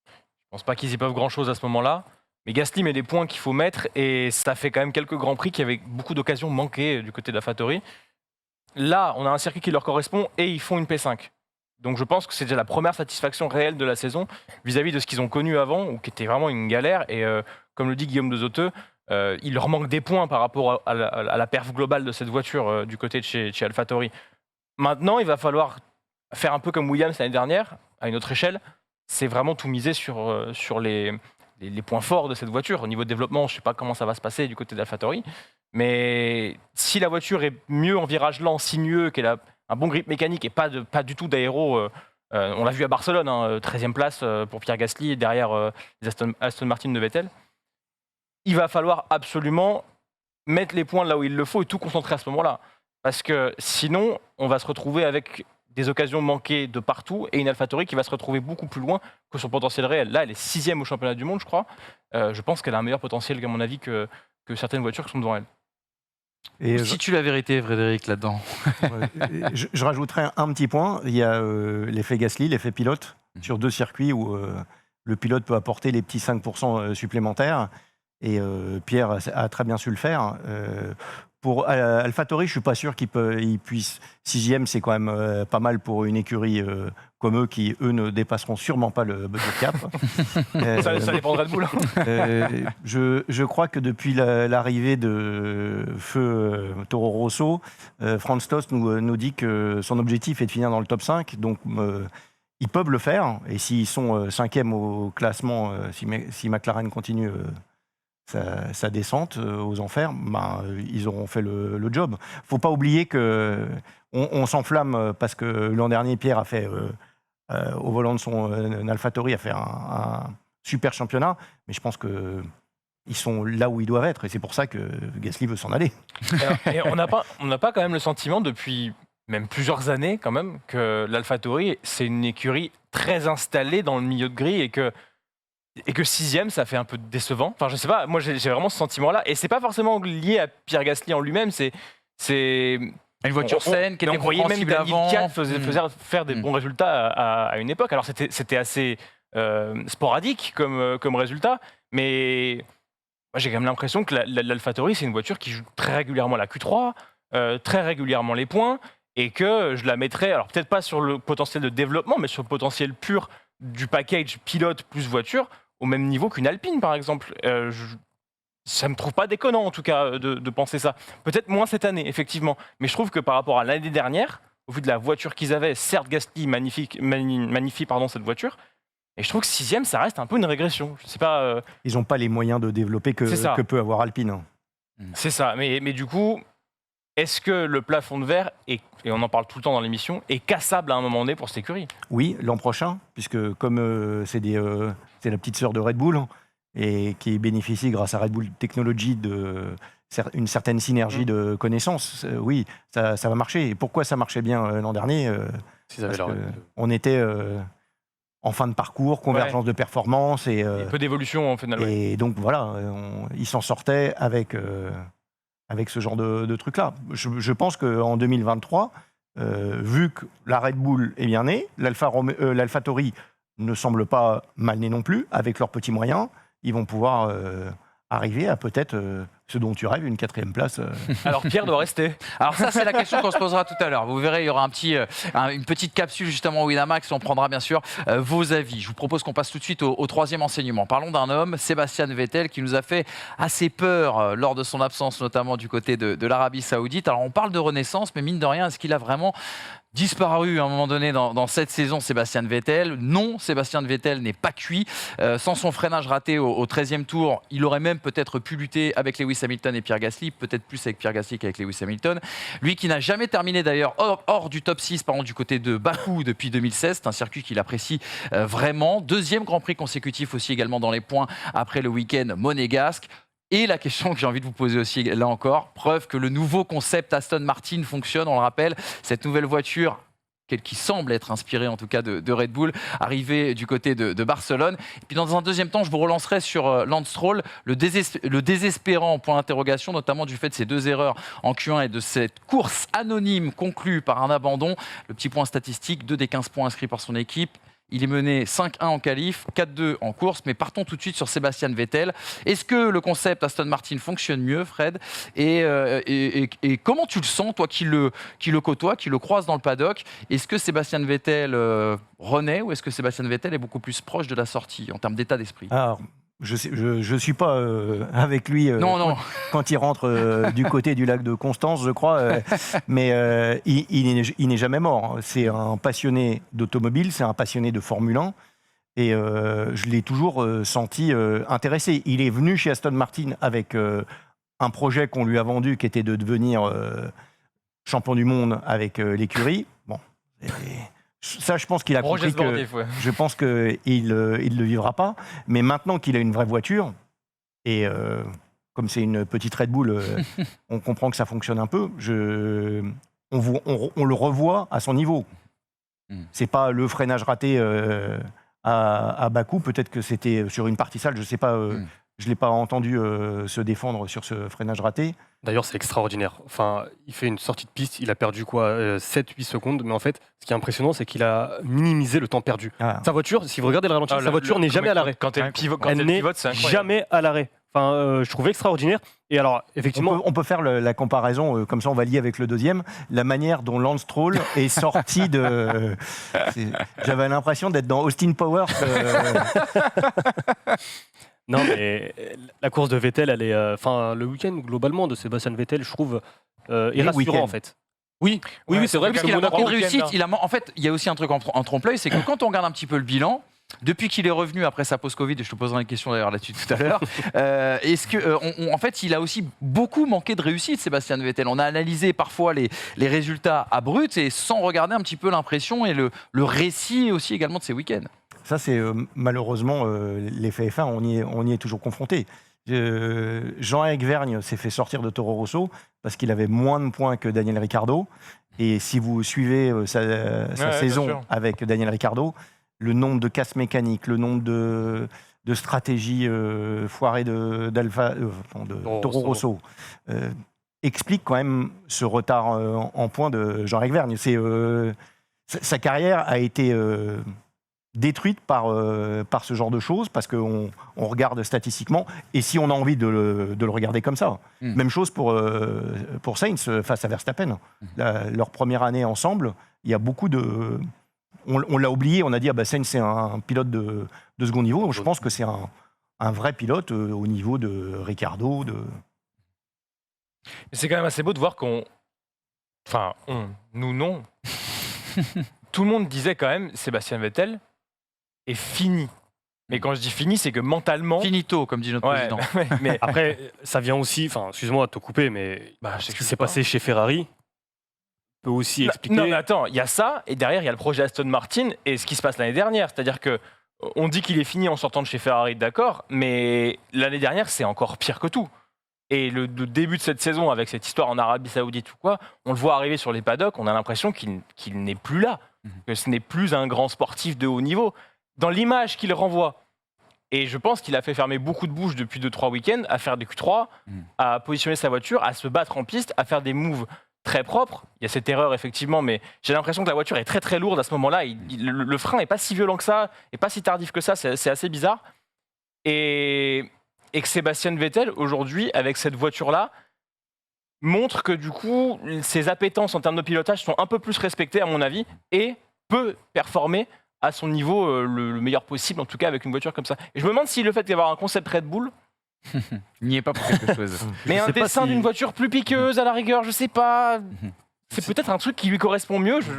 je pense pas qu'ils y peuvent grand-chose à ce moment-là. Mais Gasly met les points qu'il faut mettre et ça fait quand même quelques Grands Prix qui avaient beaucoup d'occasions manquées du côté d'AlphaTauri. Là, on a un circuit qui leur correspond et ils font une P5. Donc je pense que c'est déjà la première satisfaction réelle de la saison vis-à-vis de ce qu'ils ont connu avant, ou qui était vraiment une galère. Et comme le dit Guillaume Dezoteux, il leur manque des points par rapport à la perf globale de cette voiture du côté de chez AlphaTauri. Maintenant, il va falloir faire un peu comme Williams l'année dernière, à une autre échelle. C'est vraiment tout miser sur les points forts de cette voiture. Au niveau de développement, je ne sais pas comment ça va se passer du côté d'AlphaTauri. Mais si la voiture est mieux en virage lent, sinueux, qu'elle a un bon grip mécanique et pas du tout d'aéro, on l'a vu à Barcelone, 13e place pour Pierre Gasly, derrière les Aston Martin de Vettel. Il va falloir absolument mettre les points là où il le faut et tout concentrer à ce moment-là. Parce que sinon, on va se retrouver avec des occasions manquées de partout et une AlphaTauri qui va se retrouver beaucoup plus loin que son potentiel réel. Là, elle est 6e au championnat du monde, je crois. Je pense qu'elle a un meilleur potentiel, à mon avis, que certaines voitures qui sont devant elle. Et si tu la vérité, Frédéric, là-dedans. Je rajouterais un petit point. Il y a l'effet Gasly, l'effet pilote, sur 2 circuits où le pilote peut apporter les petits 5% supplémentaires. Et Pierre a très bien su le faire. Pour AlphaTauri, je ne suis pas sûr qu'il puisse. 6e, c'est quand même pas mal pour une écurie comme eux qui, eux, ne dépasseront sûrement pas le budget cap. Ça dépendra de vous, là. Je crois que depuis l'arrivée de feu Toro Rosso, Franz Tost nous dit que son objectif est de finir dans le top 5. Donc, ils peuvent le faire. Et s'ils sont 5e au classement, si McLaren continue sa descente aux enfers, ils auront fait le job. Il ne faut pas oublier qu'on s'enflamme parce que l'an dernier, Pierre a fait, au volant de son AlphaTauri, a fait un super championnat, mais je pense qu'ils sont là où ils doivent être, et c'est pour ça que Gasly veut s'en aller. Et on n'a pas quand même le sentiment depuis même plusieurs années quand même, que l'AlphaTauri, c'est une écurie très installée dans le milieu de grille et que 6e, ça fait un peu décevant. Enfin, je sais pas, moi j'ai vraiment ce sentiment-là. Et c'est pas forcément lié à Pierre Gasly en lui-même, c'est Une voiture saine qui était on voyait même compréhensible Daniel avant. Ricciardo faisait faire des bons résultats à une époque. Alors c'était assez sporadique comme résultat, mais moi, j'ai quand même l'impression que l'AlphaTauri, c'est une voiture qui joue très régulièrement la Q3, très régulièrement les points, et que je la mettrais, alors peut-être pas sur le potentiel de développement, mais sur le potentiel pur du package pilote plus voiture, au même niveau qu'une Alpine, par exemple. Ça me trouve pas déconnant, en tout cas, de penser ça. Peut-être moins cette année, effectivement, mais je trouve que par rapport à l'année dernière, au vu de la voiture qu'ils avaient, certes, Gasly magnifie cette voiture, et je trouve que 6e, ça reste un peu une régression. Je sais pas. Ils n'ont pas les moyens de développer que peut avoir Alpine. Hein. C'est ça. Mais du coup, est-ce que le plafond de verre, et on en parle tout le temps dans l'émission, est cassable à un moment donné pour cette écurie ? Oui, l'an prochain, puisque comme c'est la petite sœur de Red Bull, et qui bénéficie grâce à Red Bull Technology d'une certaine synergie de connaissances, oui, ça va marcher. Et pourquoi ça marchait bien l'an dernier parce on était en fin de parcours, convergence de performance. Et un peu d'évolution, en final. Et donc voilà, ils s'en sortaient avec ce genre de truc-là. Je pense qu'en 2023, vu que la Red Bull est bien née, l'AlphaTauri ne semble pas mal née non plus, avec leurs petits moyens, ils vont pouvoir arriver à peut-être ce dont tu rêves, une 4e place. Alors Pierre doit rester. Alors ça, c'est la question qu'on se posera tout à l'heure. Vous verrez, il y aura une petite capsule justement au Winamax. On prendra bien sûr vos avis. Je vous propose qu'on passe tout de suite au 3e enseignement. Parlons d'un homme, Sébastien Vettel, qui nous a fait assez peur lors de son absence, notamment du côté de l'Arabie Saoudite. Alors on parle de renaissance, mais mine de rien, est-ce qu'il a vraiment disparu à un moment donné dans cette saison, Sébastien Vettel? Non, Sébastien Vettel n'est pas cuit. Sans son freinage raté au 13e tour, il aurait même peut-être pu lutter avec Lewis Hamilton et Pierre Gasly, peut-être plus avec Pierre Gasly qu'avec Lewis Hamilton. Lui qui n'a jamais terminé d'ailleurs hors du top 6 du côté de Bakou depuis 2016, c'est un circuit qu'il apprécie vraiment. 2e Grand Prix consécutif aussi également dans les points après le week-end monégasque. Et la question que j'ai envie de vous poser aussi, là encore, preuve que le nouveau concept Aston Martin fonctionne, on le rappelle, cette nouvelle voiture qui semble être inspirée en tout cas de Red Bull, arrivée du côté de Barcelone. Et puis dans un deuxième temps, je vous relancerai sur Lance Stroll, le désespérant point d'interrogation, notamment du fait de ces 2 erreurs en Q1 et de cette course anonyme conclue par un abandon. Le petit point statistique, 2 des 15 points inscrits par son équipe. Il est mené 5-1 en qualif, 4-2 en course, mais partons tout de suite sur Sébastien Vettel. Est-ce que le concept Aston Martin fonctionne mieux, Fred ? Et comment tu le sens, toi qui le côtoies, qui le croises dans le paddock ? Est-ce que Sébastien Vettel renaît ou est-ce que Sébastien Vettel est beaucoup plus proche de la sortie en termes d'état d'esprit ? Alors, je suis pas avec lui quand il rentre du côté du lac de Constance, je crois, mais il n'est jamais mort. C'est un passionné d'automobile, c'est un passionné de Formule 1, et je l'ai toujours senti intéressé. Il est venu chez Aston Martin avec un projet qu'on lui a vendu, qui était de devenir champion du monde avec l'écurie. Bon. Ça, je pense qu'il a compris je pense qu'il le vivra pas. Mais maintenant qu'il a une vraie voiture, et comme c'est une petite Red Bull, on comprend que ça fonctionne un peu. On le revoit à son niveau. C'est pas le freinage raté à Bakou. Peut-être que c'était sur une partie sale. Je sais pas. Je l'ai pas entendu se défendre sur ce freinage raté. D'ailleurs, c'est extraordinaire. Enfin, il fait une sortie de piste, il a perdu 7-8 secondes, mais en fait, ce qui est impressionnant, c'est qu'il a minimisé le temps perdu. Sa voiture, si vous regardez le ralenti, sa voiture n'est jamais à l'arrêt. Quand elle pivote, c'est incroyable. Jamais à l'arrêt. Enfin, je trouve extraordinaire. Et alors, effectivement, on peut faire la comparaison, comme ça on va lier avec le deuxième, la manière dont Lance Stroll est sorti de... J'avais l'impression d'être dans Austin Powers. Non, mais la course de Vettel, elle est, le week-end globalement de Sébastien Vettel, je trouve, est rassurant en fait. Oui, c'est vrai. Parce qu'il a manqué de réussite. En fait, il y a aussi un truc en trompe-l'œil, c'est que quand on regarde un petit peu le bilan, depuis qu'il est revenu après sa pause Covid, et je te poserai une question d'ailleurs là-dessus tout à l'heure, est-ce que, en fait, il a aussi beaucoup manqué de réussite, Sébastien Vettel. On a analysé parfois les résultats à brut et sans regarder un petit peu l'impression et le récit aussi également de ces week-ends. Ça, c'est malheureusement l'effet F1, on y est toujours confronté. Jean-Éric Vergne s'est fait sortir de Toro Rosso parce qu'il avait moins de points que Daniel Ricciardo. Et si vous suivez sa Ouais, bien saison sûr. avec Daniel Ricciardo, le nombre de casses mécaniques, le nombre de stratégies foirées de Toro Rosso explique quand même ce retard en point de Jean-Éric Vergne. Sa carrière a été détruite par ce genre de choses, parce qu'on regarde statistiquement, et si on a envie de le regarder comme ça. Même chose pour Sainz face à Verstappen. Leur première année ensemble, il y a beaucoup de... On l'a oublié, on a dit Sainz c'est un pilote de second niveau. Je pense que c'est un vrai pilote au niveau de Ricciardo. Mais c'est quand même assez beau de voir nous non. Tout le monde disait quand même Sébastien Vettel est fini. Mais quand je dis fini, c'est que mentalement... Finito, comme dit notre président. mais Après, ça vient aussi, excuse-moi de te couper, mais ce qui s'est passé chez Ferrari peut aussi expliquer... Non, mais attends, il y a ça, et derrière, il y a le projet Aston Martin et ce qui se passe l'année dernière. C'est-à-dire que on dit qu'il est fini en sortant de chez Ferrari, d'accord, mais l'année dernière, c'est encore pire que tout. Et le début de cette saison, avec cette histoire en Arabie Saoudite ou quoi, on le voit arriver sur les paddocks, on a l'impression qu'il n'est plus là, que ce n'est plus un grand sportif de haut niveau. Dans l'image qu'il renvoie. Et je pense qu'il a fait fermer beaucoup de bouches depuis 2-3 week-ends à faire des Q3, à positionner sa voiture, à se battre en piste, à faire des moves très propres. Il y a cette erreur, effectivement, mais j'ai l'impression que la voiture est très très lourde à ce moment-là. Le frein n'est pas si violent que ça, et pas si tardif que ça, c'est assez bizarre. Et que Sébastien Vettel, aujourd'hui, avec cette voiture-là, montre que du coup, ses appétences en termes de pilotage sont un peu plus respectées, à mon avis, et peut performer à son niveau le meilleur possible, en tout cas avec une voiture comme ça. Et je me demande si le fait d'avoir un concept Red Bull, Il n'y est pas pour quelque chose. mais un dessin d'une voiture plus piqueuse à la rigueur, je sais pas, c'est peut-être un truc qui lui correspond mieux, je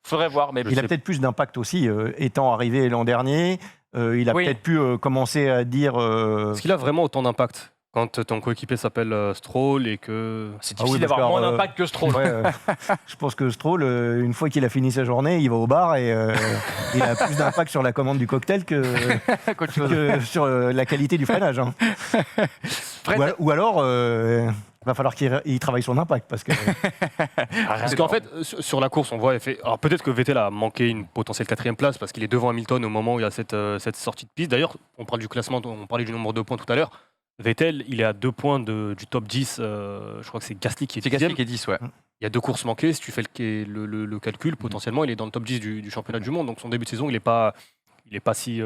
faudrait voir. Mais Il a peut-être plus d'impact aussi, étant arrivé l'an dernier. Il a peut-être pu commencer à dire... Est-ce qu'il a vraiment autant d'impact quand ton coéquipier s'appelle Stroll et que... c'est difficile d'avoir moins d'impact que Stroll. Je pense que Stroll, une fois qu'il a fini sa journée, il va au bar et il a plus d'impact sur la commande du cocktail que sur la qualité du freinage. Hein. Ou alors, va falloir qu'il travaille son impact. Parce qu'en fait, sur la course, on voit... Alors peut-être que Vettel a manqué une potentielle 4e place parce qu'il est devant Hamilton au moment où il y a cette sortie de piste. D'ailleurs, on parle du classement, on parlait du nombre de points tout à l'heure. Vettel, il est à 2 points du top 10. Je crois que c'est Gasly qui est 10e. Gasly qui est 10, ouais. Il y a 2 courses manquées. Si tu fais le calcul, potentiellement, il est dans le top 10 du championnat du monde. Donc son début de saison, il n'est pas si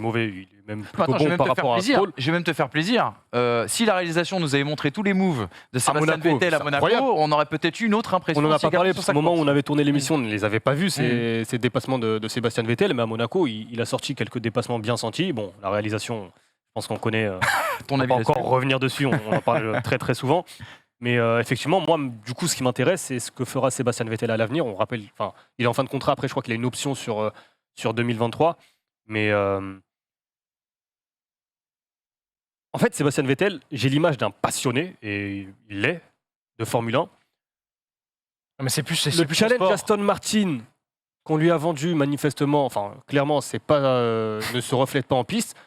mauvais. Il est même plutôt bon par rapport à Stroll. Je vais même te faire plaisir. Si la réalisation nous avait montré tous les moves de Sébastien Vettel à Monaco, on aurait peut-être eu une autre impression. On n'en a pas parlé parce qu'au moment où on avait tourné l'émission, on ne les avait pas vus, ces dépassements de Sébastien Vettel. Mais à Monaco, il a sorti quelques dépassements bien sentis. Bon, la réalisation... Je pense qu'on connaît, on ne va pas encore revenir dessus, on en parle très très souvent. Mais effectivement, moi, du coup, ce qui m'intéresse, c'est ce que fera Sébastien Vettel à l'avenir. On rappelle, il est en fin de contrat, après je crois qu'il a une option sur 2023. Mais en fait, Sébastien Vettel, j'ai l'image d'un passionné, et il l'est, de Formule 1. Mais c'est plus le challenge Aston Martin qu'on lui a vendu manifestement, clairement, ne se reflète pas en piste.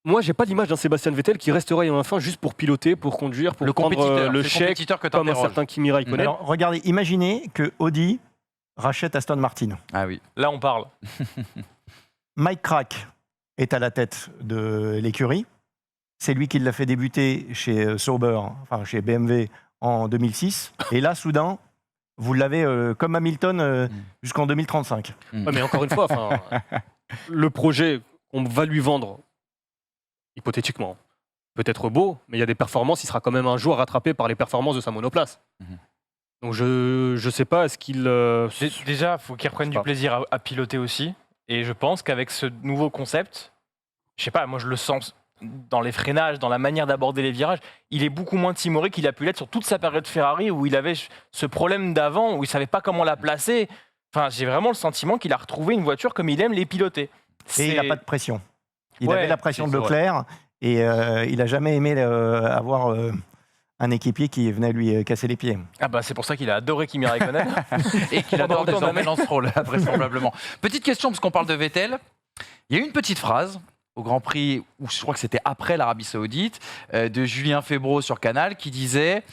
Moi, j'ai pas l'image d'un Sébastien Vettel qui resterait à la fin juste pour piloter, pour conduire, pour prendre le chèque, comme un certain Kimi Raikkonen. Alors, regardez, imaginez que Audi rachète Aston Martin. Ah oui. Là, on parle. Mike Crack est à la tête de l'écurie. C'est lui qui l'a fait débuter chez Sauber, chez BMW en 2006. Et là, soudain, vous l'avez comme Hamilton jusqu'en 2035. Ouais, mais encore une fois, le projet qu'on va lui vendre, hypothétiquement, peut être beau, mais il y a des performances, il sera quand même un jour rattrapé par les performances de sa monoplace. Donc je sais pas, est-ce qu'il... Déjà, il faut qu'il reprenne du plaisir à piloter aussi. Et je pense qu'avec ce nouveau concept, je sais pas, moi je le sens dans les freinages, dans la manière d'aborder les virages, il est beaucoup moins timoré qu'il a pu l'être sur toute sa période Ferrari où il avait ce problème d'avant, où il savait pas comment la placer. J'ai vraiment le sentiment qu'il a retrouvé une voiture comme il aime les piloter. Et il n'a pas de pression. Il avait la pression de Leclerc et il n'a jamais aimé avoir un équipier qui venait lui casser les pieds. Ah bah c'est pour ça qu'il a adoré Kimi Raikkonen et qu'il adore désormais Lance Stroll, vraisemblablement. Petite question, parce qu'on parle de Vettel. Il y a eu une petite phrase au Grand Prix, où je crois que c'était après l'Arabie Saoudite, de Julien Febvre sur Canal, qui disait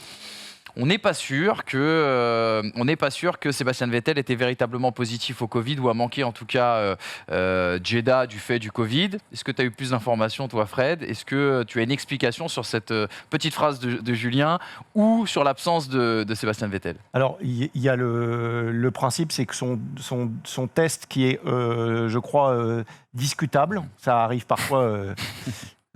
on n'est pas sûr que Sébastien Vettel était véritablement positif au Covid ou a manqué en tout cas Jeddah du fait du Covid. Est-ce que tu as eu plus d'informations, toi, Fred? Est-ce que tu as une explication sur cette petite phrase de Julien ou sur l'absence de Sébastien Vettel? Alors, il y a le principe, c'est que son test qui est, je crois, discutable, ça arrive parfois.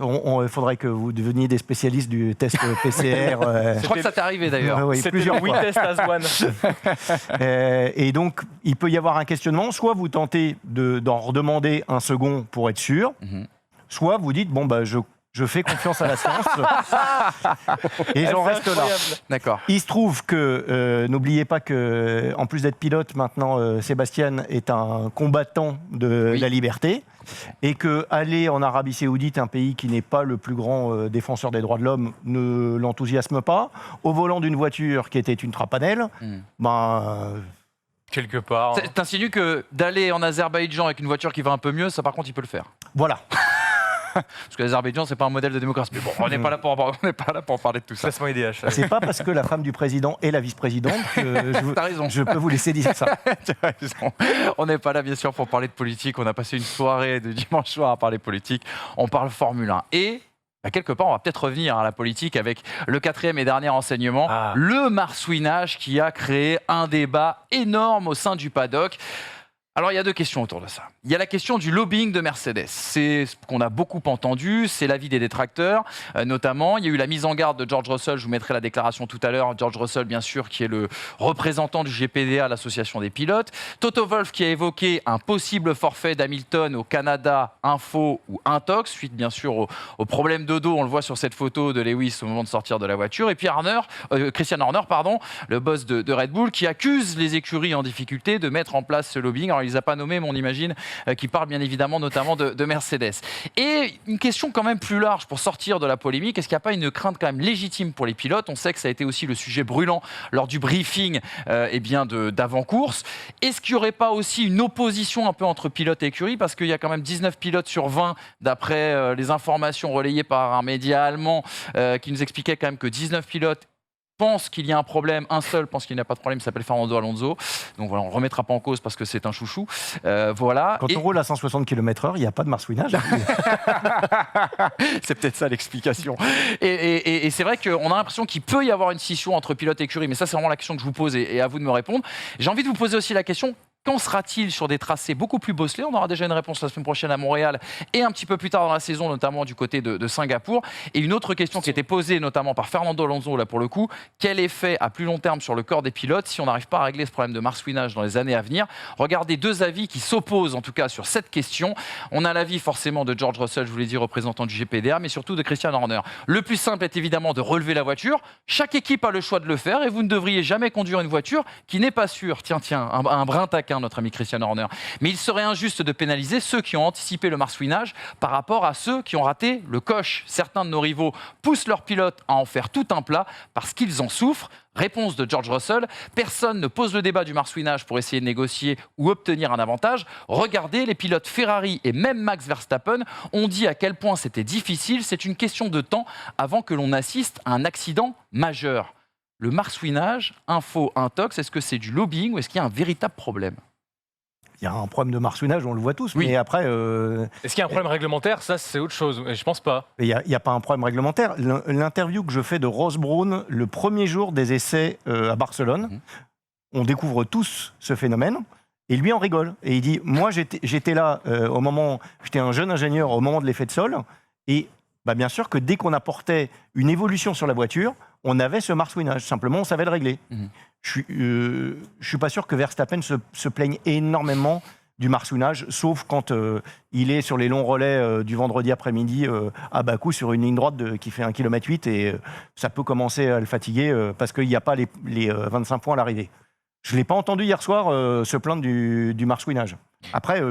Il faudrait que vous deveniez des spécialistes du test PCR. Je crois que ça t'est arrivé d'ailleurs. Oui, C'était plusieurs le fois. test as one. Et donc, il peut y avoir un questionnement. Soit vous tentez d'en redemander un second pour être sûr, soit vous dites, bon, bah, je fais confiance à la science et j'en reste là. D'accord. Il se trouve que, n'oubliez pas que, en plus d'être pilote, maintenant, Sébastien est un combattant de la liberté. Et que aller en Arabie Saoudite, un pays qui n'est pas le plus grand défenseur des droits de l'homme, ne l'enthousiasme pas. Au volant d'une voiture qui était une trapanelle, Quelque part. T'insinues que d'aller en Azerbaïdjan avec une voiture qui va un peu mieux, ça par contre il peut le faire. voilà. Parce que l'Azerbaïdjan, c'est pas un modèle de démocratie. Mais bon, on n'est pas là pour parler de tout ça. Classement IDH. C'est pas parce que la femme du président est la vice-présidente que T'as raison. je peux vous laisser dire ça. T'as raison. On n'est pas là, bien sûr, pour parler de politique. On a passé une soirée de dimanche soir à parler politique. On parle Formule 1. Et quelque part, on va peut-être revenir à la politique avec le 4e et dernier enseignement, le marsouinage qui a créé un débat énorme au sein du paddock. Alors, il y a 2 questions autour de ça. Il y a la question du lobbying de Mercedes. C'est ce qu'on a beaucoup entendu, c'est l'avis des détracteurs, notamment. Il y a eu la mise en garde de George Russell, je vous mettrai la déclaration tout à l'heure. George Russell, bien sûr, qui est le représentant du GPDA, l'association des pilotes. Toto Wolff qui a évoqué un possible forfait d'Hamilton au Canada Info ou Intox, suite bien sûr au problème de dos, on le voit sur cette photo de Lewis au moment de sortir de la voiture. Et puis Christian Horner, le boss de Red Bull, qui accuse les écuries en difficulté de mettre en place ce lobbying. Alors, il les a pas nommés, mais on imagine qu'il parle bien évidemment notamment de Mercedes. Et une question quand même plus large pour sortir de la polémique, est-ce qu'il n'y a pas une crainte quand même légitime pour les pilotes? On sait que ça a été aussi le sujet brûlant lors du briefing d'avant-course. Est-ce qu'il n'y aurait pas aussi une opposition un peu entre pilotes et écuries? Parce qu'il y a quand même 19 pilotes sur 20, d'après les informations relayées par un média allemand qui nous expliquait quand même que 19 pilotes pense qu'il y a un problème, un seul pense qu'il n'y a pas de problème, il s'appelle Fernando Alonso. Donc voilà, on ne le remettra pas en cause parce que c'est un chouchou. Voilà. Quand on roule à 160 km/h, il n'y a pas de marsouinage. C'est peut-être ça l'explication. Et c'est vrai qu'on a l'impression qu'il peut y avoir une scission entre pilote et écurie, mais ça c'est vraiment la question que je vous pose et à vous de me répondre. J'ai envie de vous poser aussi la question, quand sera-t-il sur des tracés beaucoup plus bosselés? On aura déjà une réponse la semaine prochaine à Montréal et un petit peu plus tard dans la saison, notamment du côté de Singapour. Et une autre question qui était posée notamment par Fernando Alonso, là pour le coup, quel effet à plus long terme sur le corps des pilotes si on n'arrive pas à régler ce problème de marsouinage dans les années à venir? Regardez 2 avis qui s'opposent en tout cas sur cette question. On a l'avis forcément de George Russell, je vous l'ai dit, représentant du GPDA, mais surtout de Christian Horner. Le plus simple est évidemment de relever la voiture. Chaque équipe a le choix de le faire et vous ne devriez jamais conduire une voiture qui n'est pas sûre. Tiens, un brin taquin, notre ami Christian Horner. Mais il serait injuste de pénaliser ceux qui ont anticipé le marsouinage par rapport à ceux qui ont raté le coche. Certains de nos rivaux poussent leurs pilotes à en faire tout un plat parce qu'ils en souffrent. Réponse de George Russell, personne ne pose le débat du marsouinage pour essayer de négocier ou obtenir un avantage. Regardez, les pilotes Ferrari et même Max Verstappen ont dit à quel point c'était difficile. C'est une question de temps avant que l'on assiste à un accident majeur. Le marsouinage, info, intox, est-ce que c'est du lobbying ou est-ce qu'il y a un véritable problème? Il y a un problème de marsouinage, on le voit tous, Oui. mais après... Est-ce qu'il y a un problème réglementaire? Ça, c'est autre chose. Et je pense pas. Il n'y a pas un problème réglementaire. L'interview que je fais de Ross Brawn le premier jour des essais à Barcelone, on découvre tous ce phénomène et lui en rigole. Et il dit, moi j'étais là au moment, j'étais un jeune ingénieur au moment de l'effet de sol et bien sûr que dès qu'on apportait une évolution sur la voiture, on avait ce marsouinage. Simplement, on savait le régler. Je suis pas sûr que Verstappen se plaigne énormément du marsouinage, sauf quand il est sur les longs relais du vendredi après-midi à Bakou sur une ligne droite qui fait 1,8 km et ça peut commencer à le fatiguer parce qu'il n'y a pas les 25 points à l'arrivée. Je ne l'ai pas entendu hier soir se plaindre du marsouinage. Après,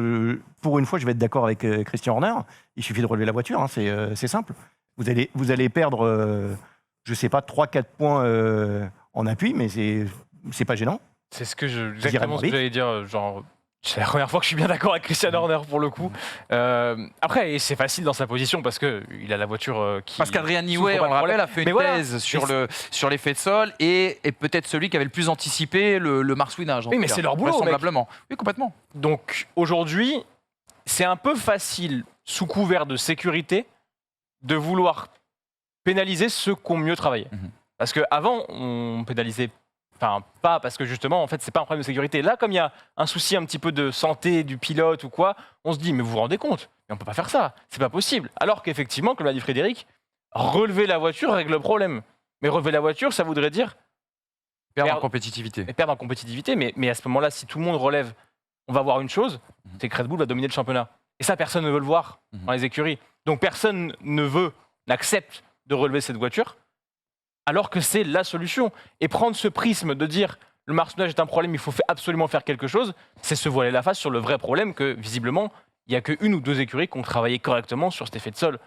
pour une fois, je vais être d'accord avec Christian Horner, il suffit de relever la voiture, hein, c'est simple. Vous allez perdre, je ne sais pas, 3-4 points en appui, mais c'est pas gênant. C'est exactement ce que j'allais dire. Genre, C'est la première fois que je suis bien d'accord avec Christian Horner pour le coup. Après, et c'est facile dans sa position parce qu'il a la voiture qui. Parce qu'Adrian souffre Newey, pas on de le rappelle, problème. a fait Mais une voilà. thèse sur l'effet de sol et est peut-être celui qui avait le plus anticipé le marsouinage. en Oui, tout mais cas, c'est leur boulot, vraisemblablement. Oui, complètement. Donc aujourd'hui, c'est un peu facile, sous couvert de sécurité, de vouloir pénaliser ceux qui ont mieux travaillé. Parce qu'avant, on pénalisait. Enfin, pas parce que justement, en fait, c'est pas un problème de sécurité. Là, comme il y a un souci un petit peu de santé du pilote ou quoi, on se dit, mais vous vous rendez compte, mais on peut pas faire ça, c'est pas possible. Alors qu'effectivement, comme l'a dit Frédéric, relever la voiture règle le problème. Mais relever la voiture, ça voudrait dire Perdre en compétitivité. perdre en compétitivité. Mais à ce moment-là, si tout le monde relève, on va voir une chose, c'est que Red Bull va dominer le championnat. Et ça, personne ne veut le voir dans les écuries. Donc personne n'accepte de relever cette voiture. Alors que c'est la solution. Et prendre ce prisme de dire le marsouinage est un problème, il faut absolument faire quelque chose, c'est se voiler la face sur le vrai problème que, visiblement, il n'y a qu'une ou deux écuries qui ont travaillé correctement sur cet effet de sol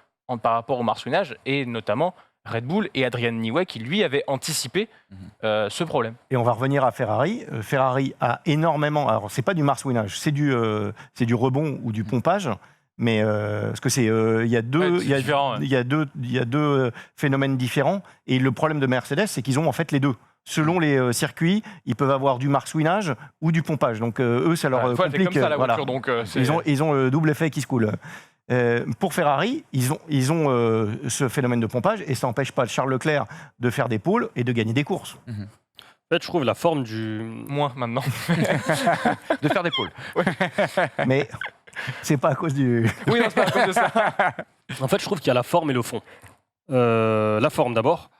par rapport au marsouinage, et notamment Red Bull et Adrian Newey qui, lui, avait anticipé ce problème. Et on va revenir à Ferrari. Ferrari a énormément. Alors, c'est pas du marsouinage, c'est du rebond ou du pompage. Mais parce que il y a deux, c'est différent, ouais. il y a deux phénomènes différents. Et le problème de Mercedes, c'est qu'ils ont en fait les deux. Selon les circuits, ils peuvent avoir du marsouinage ou du pompage. Donc eux, ça leur Elle fait complique. comme ça la voilà. voiture, donc Ils ont le double effet qui se coule. Pour Ferrari, ils ont ce phénomène de pompage et ça n'empêche pas Charles Leclerc de faire des pôles et de gagner des courses. En fait, je trouve la forme du. moins maintenant. De faire des pôles. Mais c'est pas à cause du. Oui, non, c'est pas à cause de ça. En fait, je trouve qu'il y a la forme et le fond. La forme d'abord.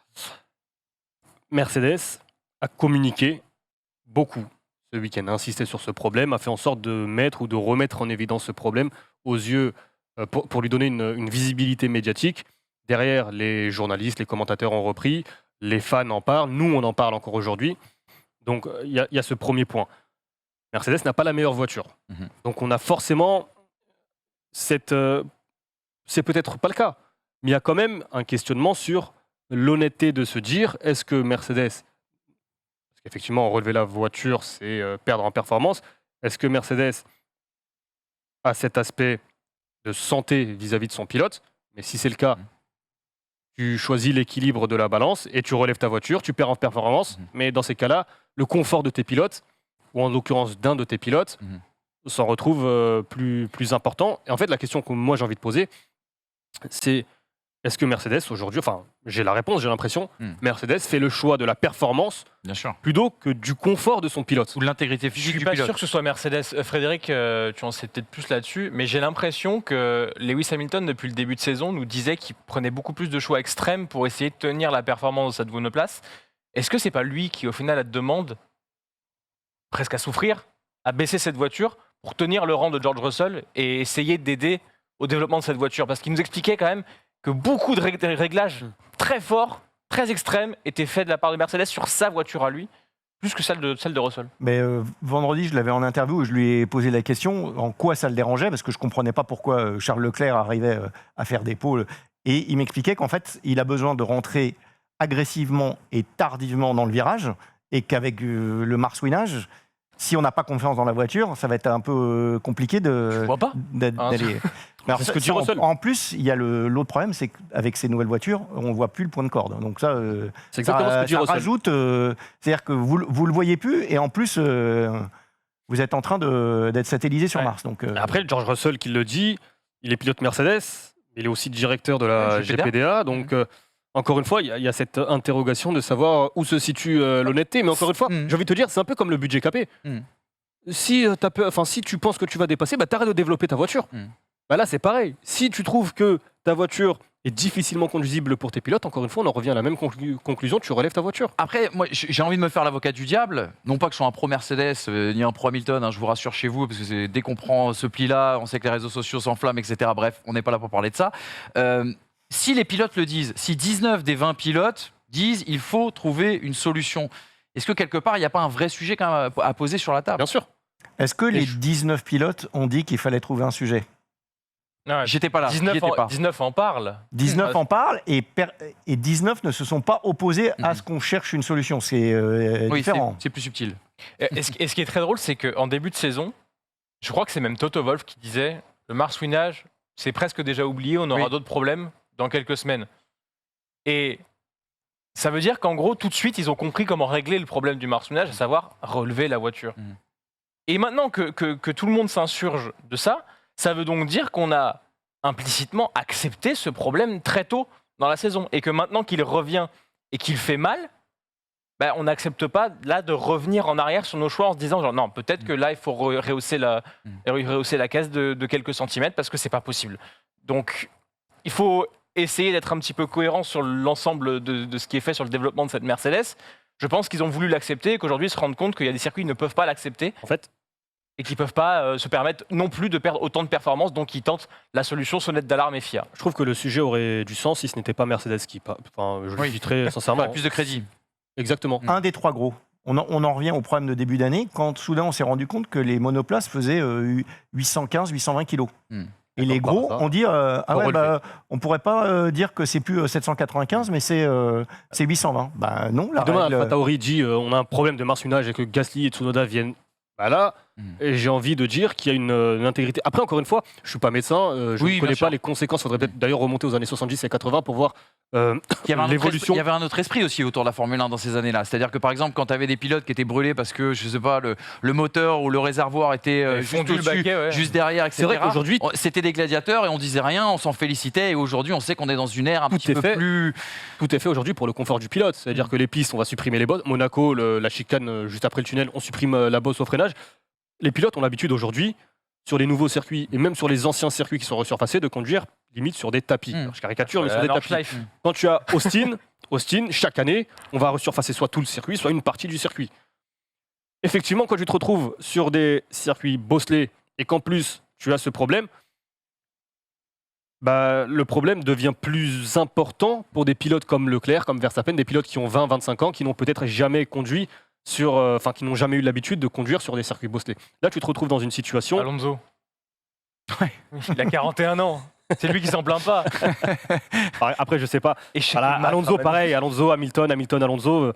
Mercedes a communiqué beaucoup ce week-end, a insisté sur ce problème, a fait en sorte de mettre ou de remettre en évidence ce problème aux yeux, pour lui donner une visibilité médiatique. Derrière, les journalistes, les commentateurs ont repris, les fans en parlent, nous on en parle encore aujourd'hui. Donc il y a ce premier point. Mercedes n'a pas la meilleure voiture. Donc on a forcément c'est peut-être pas le cas, mais il y a quand même un questionnement sur l'honnêteté de se dire, est-ce que Mercedes, parce qu'effectivement relever la voiture c'est perdre en performance, est-ce que Mercedes a cet aspect de santé vis-à-vis de son pilote? Mais si c'est le cas, tu choisis l'équilibre de la balance et tu relèves ta voiture, tu perds en performance, mais dans ces cas-là, le confort de tes pilotes, ou en l'occurrence d'un de tes pilotes, s'en retrouve plus important. Et en fait, la question que moi j'ai envie de poser, c'est est-ce que Mercedes aujourd'hui, enfin j'ai la réponse, j'ai l'impression, Mercedes fait le choix de la performance Bien sûr. plutôt que du confort de son pilote. Ou de l'intégrité Je physique suis du pas pilote. sûr que ce soit Mercedes. Frédéric, tu en sais peut-être plus là-dessus, mais j'ai l'impression que Lewis Hamilton, depuis le début de saison, nous disait qu'il prenait beaucoup plus de choix extrêmes pour essayer de tenir la performance de cette monoplace. Est-ce que c'est pas lui qui, au final, demande, presque à souffrir, à baisser cette voiture pour tenir le rang de George Russell et essayer d'aider au développement de cette voiture? Parce qu'il nous expliquait quand même que beaucoup de réglages très forts, très extrêmes, étaient faits de la part de Mercedes sur sa voiture à lui, plus que celle de Russell. Mais vendredi, je l'avais en interview, je lui ai posé la question en quoi ça le dérangeait, parce que je ne comprenais pas pourquoi Charles Leclerc arrivait à faire des pôles. Et il m'expliquait qu'en fait, il a besoin de rentrer agressivement et tardivement dans le virage, et qu'avec le marsouinage, si on n'a pas confiance dans la voiture, ça va être un peu compliqué Je vois pas. d'aller. Alors, C'est ce que dit Russell. en plus, il y a l'autre problème, c'est qu'avec ces nouvelles voitures, on ne voit plus le point de corde. Donc ça, C'est exactement ce que dit ça Russell. rajoute, c'est-à-dire que vous le voyez plus, et en plus, vous êtes en train d'être satellisé sur Ouais. Mars. Donc, Après, George Russell qui le dit, il est pilote Mercedes, il est aussi directeur de la GPDA, donc encore une fois, il y a cette interrogation de savoir où se situe l'honnêteté. Mais encore une fois, j'ai envie de te dire, c'est un peu comme le budget capé. Si tu penses que tu vas dépasser, t'arrêtes de développer ta voiture. Là, c'est pareil. Si tu trouves que ta voiture est difficilement conduisible pour tes pilotes, encore une fois, on en revient à la même conclusion, tu relèves ta voiture. Après, moi, j'ai envie de me faire l'avocat du diable. Non pas que je sois un pro Mercedes ni un pro Hamilton, hein, je vous rassure chez vous, parce que dès qu'on prend ce pli-là, on sait que les réseaux sociaux s'enflamment, etc. Bref, on n'est pas là pour parler de ça. Si les pilotes le disent, si 19 des 20 pilotes disent il faut trouver une solution, est-ce que quelque part, il n'y a pas un vrai sujet quand même à poser sur la table? Bien sûr. est-ce que les 19 pilotes ont dit qu'il fallait trouver un sujet? Non, J'étais pas là. 19, j'y étais pas. 19 en parlent. 19 en parlent et 19 ne se sont pas opposés à ce qu'on cherche une solution. C'est Oui, différent. c'est plus subtil. Et ce qui est très drôle, c'est qu'en début de saison, Je crois que c'est même Toto Wolff qui disait le marsouinage, c'est presque déjà oublié, on aura d'autres problèmes dans quelques semaines. Et ça veut dire qu'en gros, tout de suite, ils ont compris comment régler le problème du marsouinage, à savoir relever la voiture. Et maintenant que tout le monde s'insurge de ça, ça veut donc dire qu'on a implicitement accepté ce problème très tôt dans la saison. Et que maintenant qu'il revient et qu'il fait mal, ben, on n'accepte pas là de revenir en arrière sur nos choix en se disant genre, non, peut-être que là, il faut rehausser la caisse de quelques centimètres parce que c'est pas possible. Donc, il faut essayer d'être un petit peu cohérent sur l'ensemble de ce qui est fait sur le développement de cette Mercedes. Je pense qu'ils ont voulu l'accepter et qu'aujourd'hui, ils se rendent compte qu'il y a des circuits qui ne peuvent pas l'accepter. En fait, et qui ne peuvent pas se permettre non plus de perdre autant de performance, donc ils tentent la solution sonnette d'alarme et FIA. je trouve que le sujet aurait du sens si ce n'était pas Mercedes qui... Enfin, je le dis très sincèrement. Plus de crédit. Exactement. Un des trois gros. On en revient au problème de début d'année, quand soudain on s'est rendu compte que les monoplaces faisaient 815, 820 kilos. Et les gros ont dit on pourrait pas dire que c'est plus 795, mais c'est 820. Bah non, la Demain, règle... Alpha Tauri dit on a un problème de marsouinage et que Gasly et Tsunoda viennent là. Et j'ai envie de dire qu'il y a une intégrité. Après, encore une fois, je suis pas médecin, je ne connais pas les conséquences. Il faudrait peut-être d'ailleurs remonter aux années 70 et 80 pour voir l'évolution. Il y avait un autre esprit aussi autour de la Formule 1 dans ces années-là. C'est-à-dire que par exemple, quand tu avais des pilotes qui étaient brûlés parce que, je sais pas, le moteur ou le réservoir était juste au-dessus, juste derrière, etc. C'est vrai qu'aujourd'hui, c'était des gladiateurs et on disait rien, on s'en félicitait. Et aujourd'hui, on sait qu'on est dans une ère un petit peu plus... Tout est fait aujourd'hui pour le confort du pilote. C'est-à-dire que les pistes, on va supprimer les bosses. Monaco, la chicane juste après le tunnel, on supprime la bosse au freinage. Les pilotes ont l'habitude aujourd'hui, sur les nouveaux circuits et même sur les anciens circuits qui sont resurfacés, de conduire limite sur des tapis. Alors, je caricature, mais sur des tapis. Quand tu as Austin, chaque année, on va resurfacer soit tout le circuit, soit une partie du circuit. Effectivement, quand tu te retrouves sur des circuits bosselés et qu'en plus tu as ce problème, bah, le problème devient plus important pour des pilotes comme Leclerc, comme Verstappen, des pilotes qui ont 20-25 ans, qui n'ont peut-être jamais conduit qui n'ont jamais eu l'habitude de conduire sur des circuits bosselés. Là, tu te retrouves dans une situation... Alonso. Il a 41 ans. C'est lui qui s'en plaint pas. Après, je sais pas. Alonso, pareil. Alonso, Hamilton, Alonso.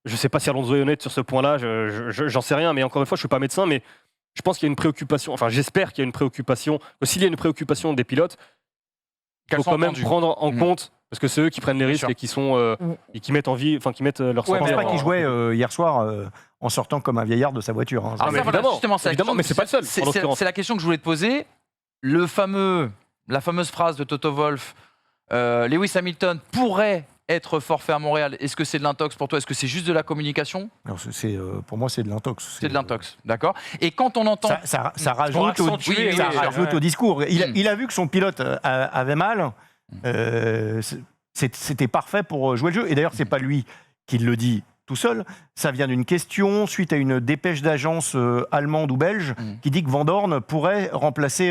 Je sais pas si Alonso est honnête sur ce point-là. J'en sais rien. Mais encore une fois, je suis pas médecin. Mais je pense qu'il y a une préoccupation. Enfin, j'espère qu'il y a une préoccupation. Que s'il y a une préoccupation des pilotes, il faut quand même prendre en compte. Parce que c'est eux qui prennent les risques et qui sont et qui mettent qui mettent leur santé. Je pense pas qu'il jouait hier soir en sortant comme un vieillard de sa voiture. Hein. Mais évidemment, mais c'est pas le seul. C'est la question que je voulais te poser. La fameuse phrase de Toto Wolff, Lewis Hamilton pourrait être forfait à Montréal. Est-ce que c'est de l'intox pour toi? Est-ce que c'est juste de la communication? Alors, pour moi, c'est de l'intox. C'est de l'intox, d'accord. Et quand on entend... Ça rajoute au discours. Il a vu que son pilote avait mal. C'était parfait pour jouer le jeu. Et d'ailleurs, c'est pas lui qui le dit tout seul. Ça vient d'une question suite à une dépêche d'agence allemande ou belge qui dit que Van Dorn pourrait remplacer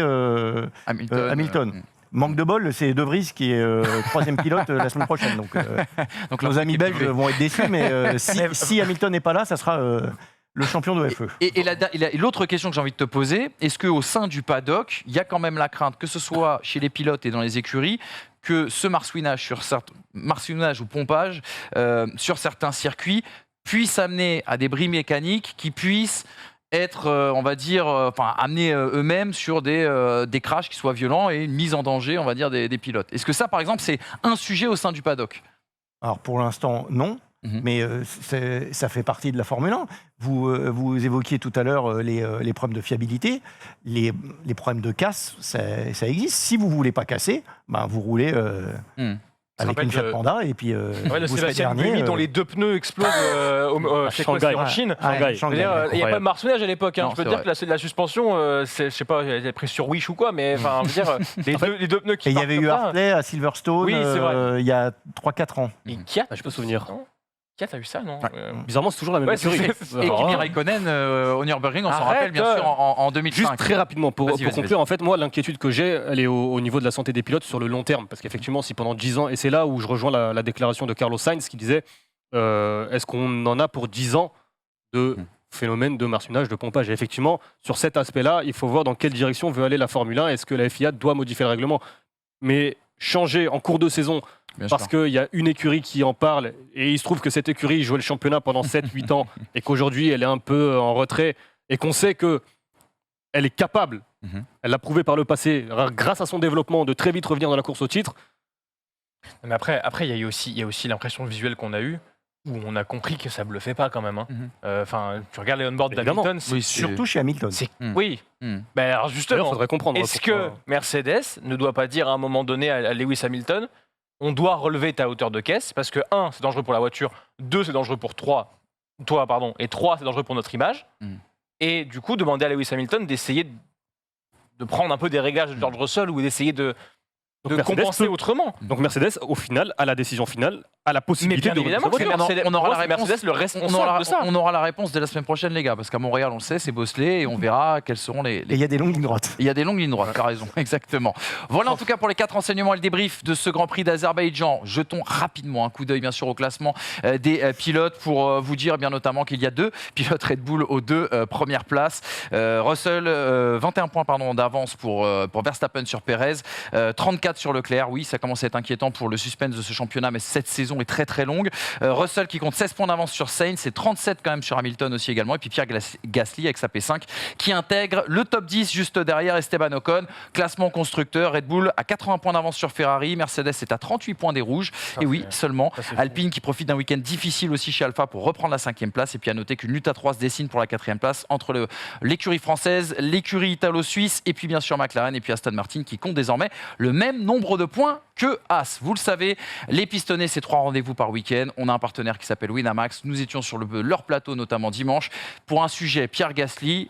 Hamilton. Manque de bol, c'est De Vries qui est troisième pilote la semaine prochaine. Donc nos amis belges vont être déçus, mais si Hamilton n'est pas là, ça sera le champion de FE. Et l'autre question que j'ai envie de te poser, est-ce qu'au sein du paddock, il y a quand même la crainte, que ce soit chez les pilotes et dans les écuries, que ce marsouinage ou pompage sur certains circuits puisse amener à des bris mécaniques qui puissent être, on va dire, amener eux-mêmes sur des crashs qui soient violents et une mise en danger, on va dire, des pilotes. Est-ce que ça, par exemple, c'est un sujet au sein du paddock? Alors, pour l'instant, non. Mais ça fait partie de la Formule 1. Vous évoquiez tout à l'heure les problèmes de fiabilité. Les problèmes de casse, ça existe. Si vous ne voulez pas casser, vous roulez avec une Fiat Panda et puis le Sébastien Buemi dont les deux pneus explosent en Chine. Il n'y a pas de marsouinage à l'époque. Je peux te dire que la suspension, je sais pas, elle est prise sur Wish ou quoi, mais enfin, je veux dire, les deux pneus qui partent. Il y avait eu Hartley à Silverstone il y a 3-4 ans. Et Kiat, je peux souvenir. Kiat a eu ça, non? Bizarrement, c'est toujours la même écurie. Et Kimi Raikkonen au Nürburgring, on s'en rappelle bien sûr en 2005. Juste très rapidement, pour conclure, en fait, moi, l'inquiétude que j'ai, elle est au niveau de la santé des pilotes sur le long terme. Parce qu'effectivement, si pendant 10 ans, et c'est là où je rejoins la déclaration de Carlos Sainz qui disait est-ce qu'on en a pour 10 ans de phénomène de marsouinage, de pompage? Et effectivement, sur cet aspect-là, il faut voir dans quelle direction veut aller la Formule 1. Est-ce que la FIA doit modifier le règlement? Mais changer en cours de saison, parce qu'il y a une écurie qui en parle, et il se trouve que cette écurie jouait le championnat pendant 7-8 ans, et qu'aujourd'hui elle est un peu en retrait, et qu'on sait que elle est capable, Mhm. elle l'a prouvé par le passé, grâce à son développement, de très vite revenir dans la course au titre. Mais après, il y a aussi l'impression visuelle qu'on a eue, où on a compris que ça bluffait pas quand même. Mhm. Enfin, tu regardes les on-board Évidemment. d'Hamilton, c'est Oui, c'est- Surtout chez Hamilton. Mm. oui. Mm. Ben alors D'ailleurs, justement, il faudrait comprendre. est-ce pourquoi- que Mercedes ne doit pas dire à un moment donné à Lewis Hamilton, on doit relever ta hauteur de caisse parce que 1, c'est dangereux pour la voiture, 2, c'est dangereux pour toi, et 3, c'est dangereux pour notre image. Mm. Et du coup, demander à Lewis Hamilton d'essayer de prendre un peu des réglages de George Russell ou d'essayer de Donc Mercedes compenser peut- autrement. Donc Mercedes, au final, à la décision finale, a la Mais possibilité bien de évidemment, revenir c'est sur la voiture. Mercedes, on aura pour moi, la c'est Mercedes le responsable de ça. on aura la réponse dès la semaine prochaine, les gars, parce qu'à Montréal, on le sait, c'est bosselé et on verra quels seront les. Et il y a des longues lignes droites. Il y a des longues lignes droites, t'as raison, exactement. Voilà en tout cas pour les 4 renseignements et le débrief de ce Grand Prix d'Azerbaïdjan. Jetons rapidement un coup d'œil bien sûr au classement des pilotes pour vous dire bien notamment qu'il y a 2 pilotes Red Bull aux 2 premières places. Russell, 21 points d'avance pour Verstappen sur Perez, 34 sur Leclerc. Oui, ça commence à être inquiétant pour le suspense de ce championnat, mais cette saison est très très longue. Russell qui compte 16 points d'avance sur Sainz et 37 quand même sur Hamilton aussi également. Et puis Pierre Gasly avec sa P5 qui intègre le top 10 juste derrière Esteban Ocon. Classement constructeur, Red Bull à 80 points d'avance sur Ferrari. Mercedes est à 38 points des rouges. Et oui, seulement. Ça, c'est Alpine qui profite d'un week-end difficile aussi chez Alpha pour reprendre la 5e place. Et puis à noter qu'une lutte à 3 se dessine pour la 4e place entre l'écurie française, l'écurie italo-suisse et puis bien sûr McLaren et puis Aston Martin qui compte désormais le même nombre de points que As. Vous le savez, les pistonnés, c'est 3 rendez-vous par week-end. On a un partenaire qui s'appelle Winamax. Nous étions sur leur plateau, notamment dimanche, pour un sujet Pierre Gasly.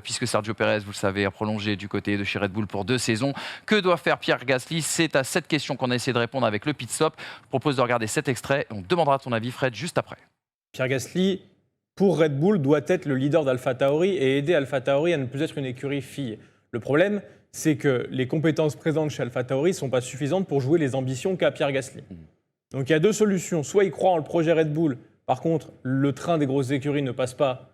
Puisque Sergio Perez, vous le savez, a prolongé du côté de chez Red Bull pour 2 saisons. Que doit faire Pierre Gasly? C'est à cette question qu'on a essayé de répondre avec le pit stop. Je propose de regarder cet extrait. On demandera ton avis, Fred, juste après. Pierre Gasly, pour Red Bull, doit être le leader d'AlphaTauri et aider AlphaTauri à ne plus être une écurie fille. Le problème, c'est que les compétences présentes chez AlphaTauri ne sont pas suffisantes pour jouer les ambitions qu'a Pierre Gasly. Donc il y a 2 solutions. Soit il croit en le projet Red Bull, par contre, le train des grosses écuries ne passe pas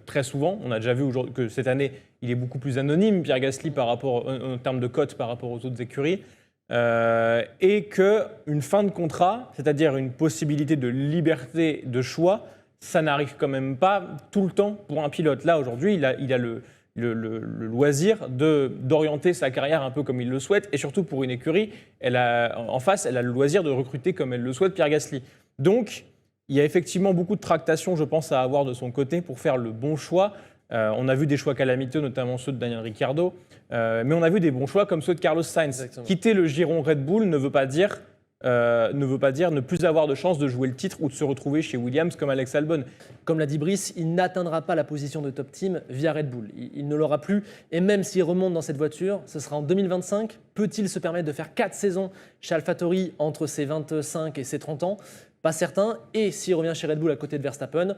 très souvent. On a déjà vu aujourd'hui que cette année, il est beaucoup plus anonyme, Pierre Gasly, en termes de cote par rapport aux autres écuries. Et qu'une fin de contrat, c'est-à-dire une possibilité de liberté de choix, ça n'arrive quand même pas tout le temps pour un pilote. Là, aujourd'hui, il a le loisir d'orienter sa carrière un peu comme il le souhaite. Et surtout pour une écurie, en face, elle a le loisir de recruter comme elle le souhaite Pierre Gasly. Donc, il y a effectivement beaucoup de tractations, je pense, à avoir de son côté pour faire le bon choix. On a vu des choix calamiteux, notamment ceux de Daniel Ricciardo, mais on a vu des bons choix comme ceux de Carlos Sainz. Exactement. Quitter le giron Red Bull ne veut pas dire ne plus avoir de chance de jouer le titre ou de se retrouver chez Williams comme Alex Albon. Comme l'a dit Brice, il n'atteindra pas la position de top team via Red Bull. Il ne l'aura plus. Et même s'il remonte dans cette voiture, ce sera en 2025. Peut-il se permettre de faire 4 saisons chez AlphaTauri entre ses 25 et ses 30 ans? Pas certain. Et s'il revient chez Red Bull à côté de Verstappen,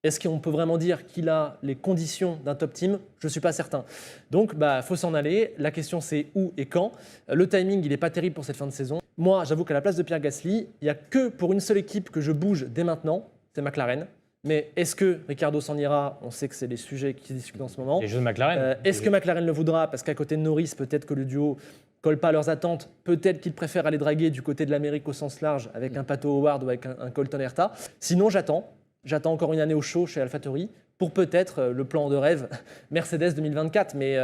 est-ce qu'on peut vraiment dire qu'il a les conditions d'un top team? Je ne suis pas certain. Donc, faut s'en aller. La question, c'est où et quand. Le timing, il n'est pas terrible pour cette fin de saison. Moi, j'avoue qu'à la place de Pierre Gasly, il n'y a que pour une seule équipe que je bouge dès maintenant, c'est McLaren. Mais est-ce que Ricardo s'en ira? On sait que c'est les sujets qui se discutent en ce moment. Les jeux de McLaren. Est-ce que McLaren le voudra? Parce qu'à côté de Norris, peut-être que le duo colle pas à leurs attentes. Peut-être qu'ils préfèrent aller draguer du côté de l'Amérique au sens large avec un Pato Howard ou avec un Colton Herta. Sinon, j'attends encore une année au chaud chez AlphaTauri pour peut-être le plan de rêve Mercedes 2024. Mais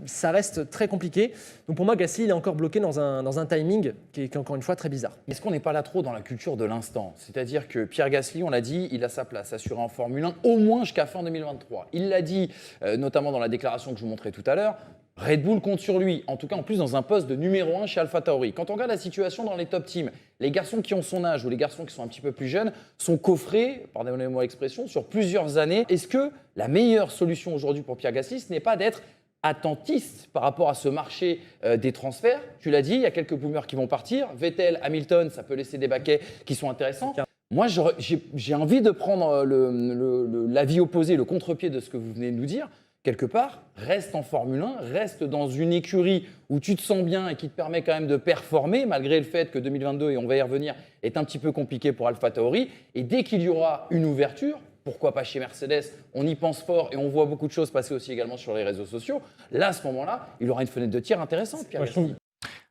ça reste très compliqué. Donc pour moi, Gasly, il est encore bloqué dans un timing qui est encore une fois très bizarre. Est-ce qu'on n'est pas là trop dans la culture de l'instant? C'est-à-dire que Pierre Gasly, on l'a dit, il a sa place assurée en Formule 1 au moins jusqu'à fin 2023. Il l'a dit notamment dans la déclaration que je vous montrais tout à l'heure. Red Bull compte sur lui, en tout cas en plus dans un poste de numéro 1 chez AlphaTauri. Quand on regarde la situation dans les top teams, les garçons qui ont son âge ou les garçons qui sont un petit peu plus jeunes sont coffrés, pardonnez-moi l'expression, sur plusieurs années. Est-ce que la meilleure solution aujourd'hui pour Pierre Gasly, ce n'est pas d'être attentiste par rapport à ce marché des transferts? Tu l'as dit, il y a quelques boomers qui vont partir. Vettel, Hamilton, ça peut laisser des baquets qui sont intéressants. Moi, j'ai envie de prendre l'avis opposé, le contre-pied de ce que vous venez de nous dire. Quelque part, reste en Formule 1, reste dans une écurie où tu te sens bien et qui te permet quand même de performer, malgré le fait que 2022, et on va y revenir, est un petit peu compliqué pour AlphaTauri. Et dès qu'il y aura une ouverture, pourquoi pas chez Mercedes, on y pense fort et on voit beaucoup de choses passer aussi également sur les réseaux sociaux. Là, à ce moment-là, il aura une fenêtre de tir intéressante, Pierre Gasly.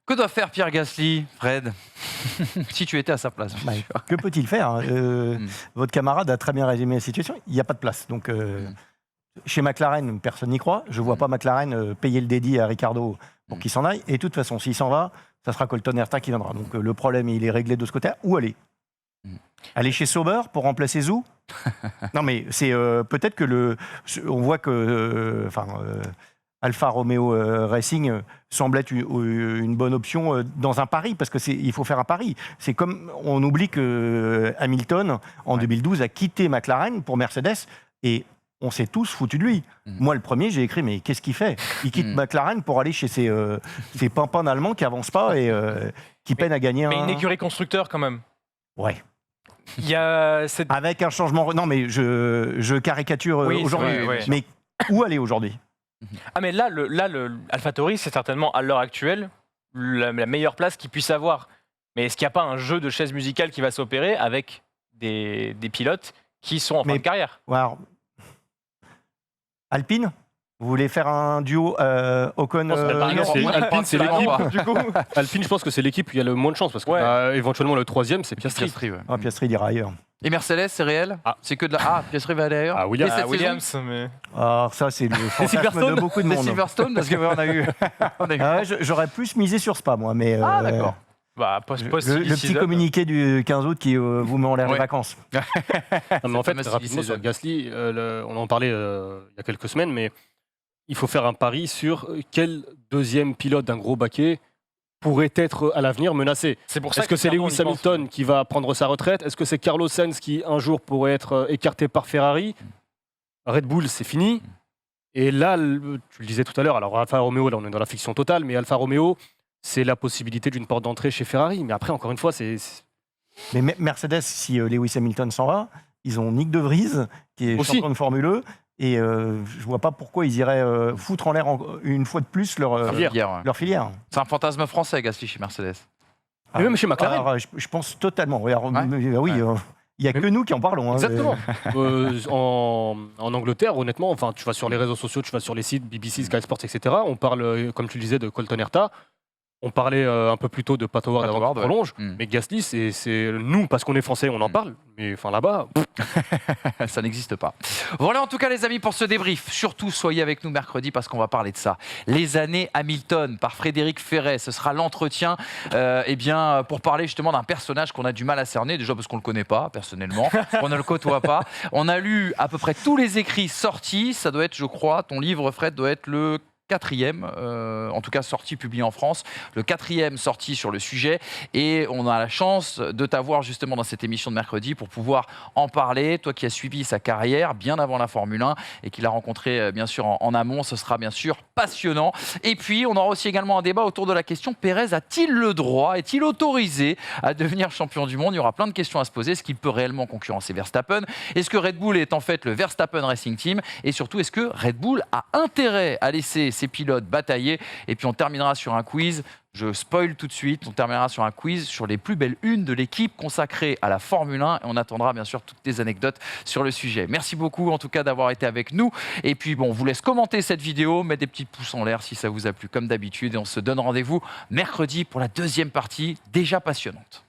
Que doit faire Pierre Gasly, Fred, si tu étais à sa place? Que peut-il faire? Votre camarade a très bien résumé la situation. Il n'y a pas de place. Donc, chez McLaren, personne n'y croit. Je ne vois pas McLaren payer le dédit à Ricardo pour qu'il s'en aille. Et de toute façon, s'il s'en va, ça sera Colton Herta qui viendra. Donc le problème, il est réglé de ce côté. Où aller ? Aller chez Sauber pour remplacer Zhou ? Non, mais c'est peut-être que on voit que Alfa Romeo Racing semble être une bonne option dans un pari, parce qu'il faut faire un pari. C'est comme on oublie que Hamilton, en 2012, a quitté McLaren pour Mercedes et on s'est tous foutus de lui. Moi, le premier, j'ai écrit, mais qu'est-ce qu'il fait ? Il quitte McLaren pour aller chez ces pimpins allemands qui avancent pas et qui peinent à gagner Mais une écurie constructeur quand même. Ouais. Il y a cette... Avec un changement... Non, mais je caricature Oui, aujourd'hui. c'est vrai, oui. Mais où aller aujourd'hui ? Ah mais là, le AlphaTauri, c'est certainement à l'heure actuelle la meilleure place qu'il puisse avoir. Mais est-ce qu'il n'y a pas un jeu de chaises musicales qui va s'opérer avec des pilotes qui sont en fin de carrière ? Alors, Alpine ? Vous voulez faire un duo Ocon Alpine, c'est l'équipe. Du coup, Alpine, je pense que c'est l'équipe où il y a le moins de chance parce que Ouais. éventuellement le troisième, c'est Piastri. Piastri, ouais. Piastri ira ailleurs. Et Mercedes, c'est réel ? C'est que de la... Ah, Piastri va aller ailleurs ? Ah, Williams. Et cette Williams, mais... Alors ça, c'est le fantasme Silverstone de beaucoup de C'est monde. Silverstone, parce que ouais, on a eu... Ah ouais, j'aurais plus misé sur Spa, moi. Mais, Ah, d'accord. Bah, le petit communiqué du 15 août qui vous met en l'air Ouais. les vacances. Non, mais en fait, fameuse rapidement saison. sur Gasly, on en parlait il y a quelques semaines, mais il faut faire un pari sur quel deuxième pilote d'un gros baquet pourrait être à l'avenir menacé. C'est pour ça Est-ce que c'est clairement, Lewis on y pense. Hamilton qui va prendre sa retraite ? Est-ce que c'est Carlos Sainz qui un jour pourrait être écarté par Ferrari ? Red Bull, c'est fini. Et là, tu le disais tout à l'heure, alors Alfa Romeo, là on est dans la fiction totale, mais Alfa Romeo, c'est la possibilité d'une porte d'entrée chez Ferrari. Mais après, encore une fois, c'est... Mais Mercedes, si Lewis Hamilton s'en va, ils ont Nick De Vries, qui est Aussi. champion de Formule E. Et je vois pas pourquoi ils iraient foutre en l'air une fois de plus leur filière. C'est un fantasme français, Gasly, chez Mercedes. Mais même chez McLaren. Alors, je pense totalement. Regarde, Ouais. oui, il n'y a que nous qui en parlons. Hein. Exactement. En Angleterre, honnêtement, enfin, tu vas sur les réseaux sociaux, tu vas sur les sites BBC, Sky Sports, etc. On parle, comme tu le disais, de Colton Herta. On parlait un peu peu un peu plus tôt Pato avant Ward, qu'il ouais. prolonge. Mm. Mais Gasly, c'est nous, parce qu'on est français, on en parle. Mais enfin là-bas, Ça n'existe pas. Voilà en tout cas les amis pour ce débrief. Surtout soyez avec nous mercredi parce qu'on va parler de ça. Les années Hamilton par Frédéric Ferret. Ce sera l'entretien pour parler justement d'un personnage qu'on a du mal à cerner. Déjà parce qu'on ne le connaît pas personnellement, on ne le côtoie pas. On a lu à peu près tous les écrits sortis. Ça doit être, je crois, ton livre Fred doit être le 4e, en tout cas sorti, publié en France, le 4e sorti sur le sujet. Et on a la chance de t'avoir justement dans cette émission de mercredi pour pouvoir en parler. Toi qui as suivi sa carrière bien avant la Formule 1 et qui l'a rencontré bien sûr en amont, ce sera bien sûr passionnant. Et puis on aura aussi également un débat autour de la question Pérez a-t-il le droit, est-il autorisé à devenir champion du monde ? Il y aura plein de questions à se poser. Est-ce qu'il peut réellement concurrencer Verstappen ? Est-ce que Red Bull est en fait le Verstappen Racing Team ? Et surtout, est-ce que Red Bull a intérêt à laisser ses pilotes batailler ? Et puis on terminera sur un quiz. Je spoil tout de suite, on terminera sur un quiz sur les plus belles unes de l'équipe consacrée à la Formule 1 et on attendra bien sûr toutes tes anecdotes sur le sujet. Merci beaucoup en tout cas d'avoir été avec nous et puis bon, on vous laisse commenter cette vidéo, mettre des petits pouces en l'air si ça vous a plu comme d'habitude et on se donne rendez-vous mercredi pour la deuxième partie déjà passionnante.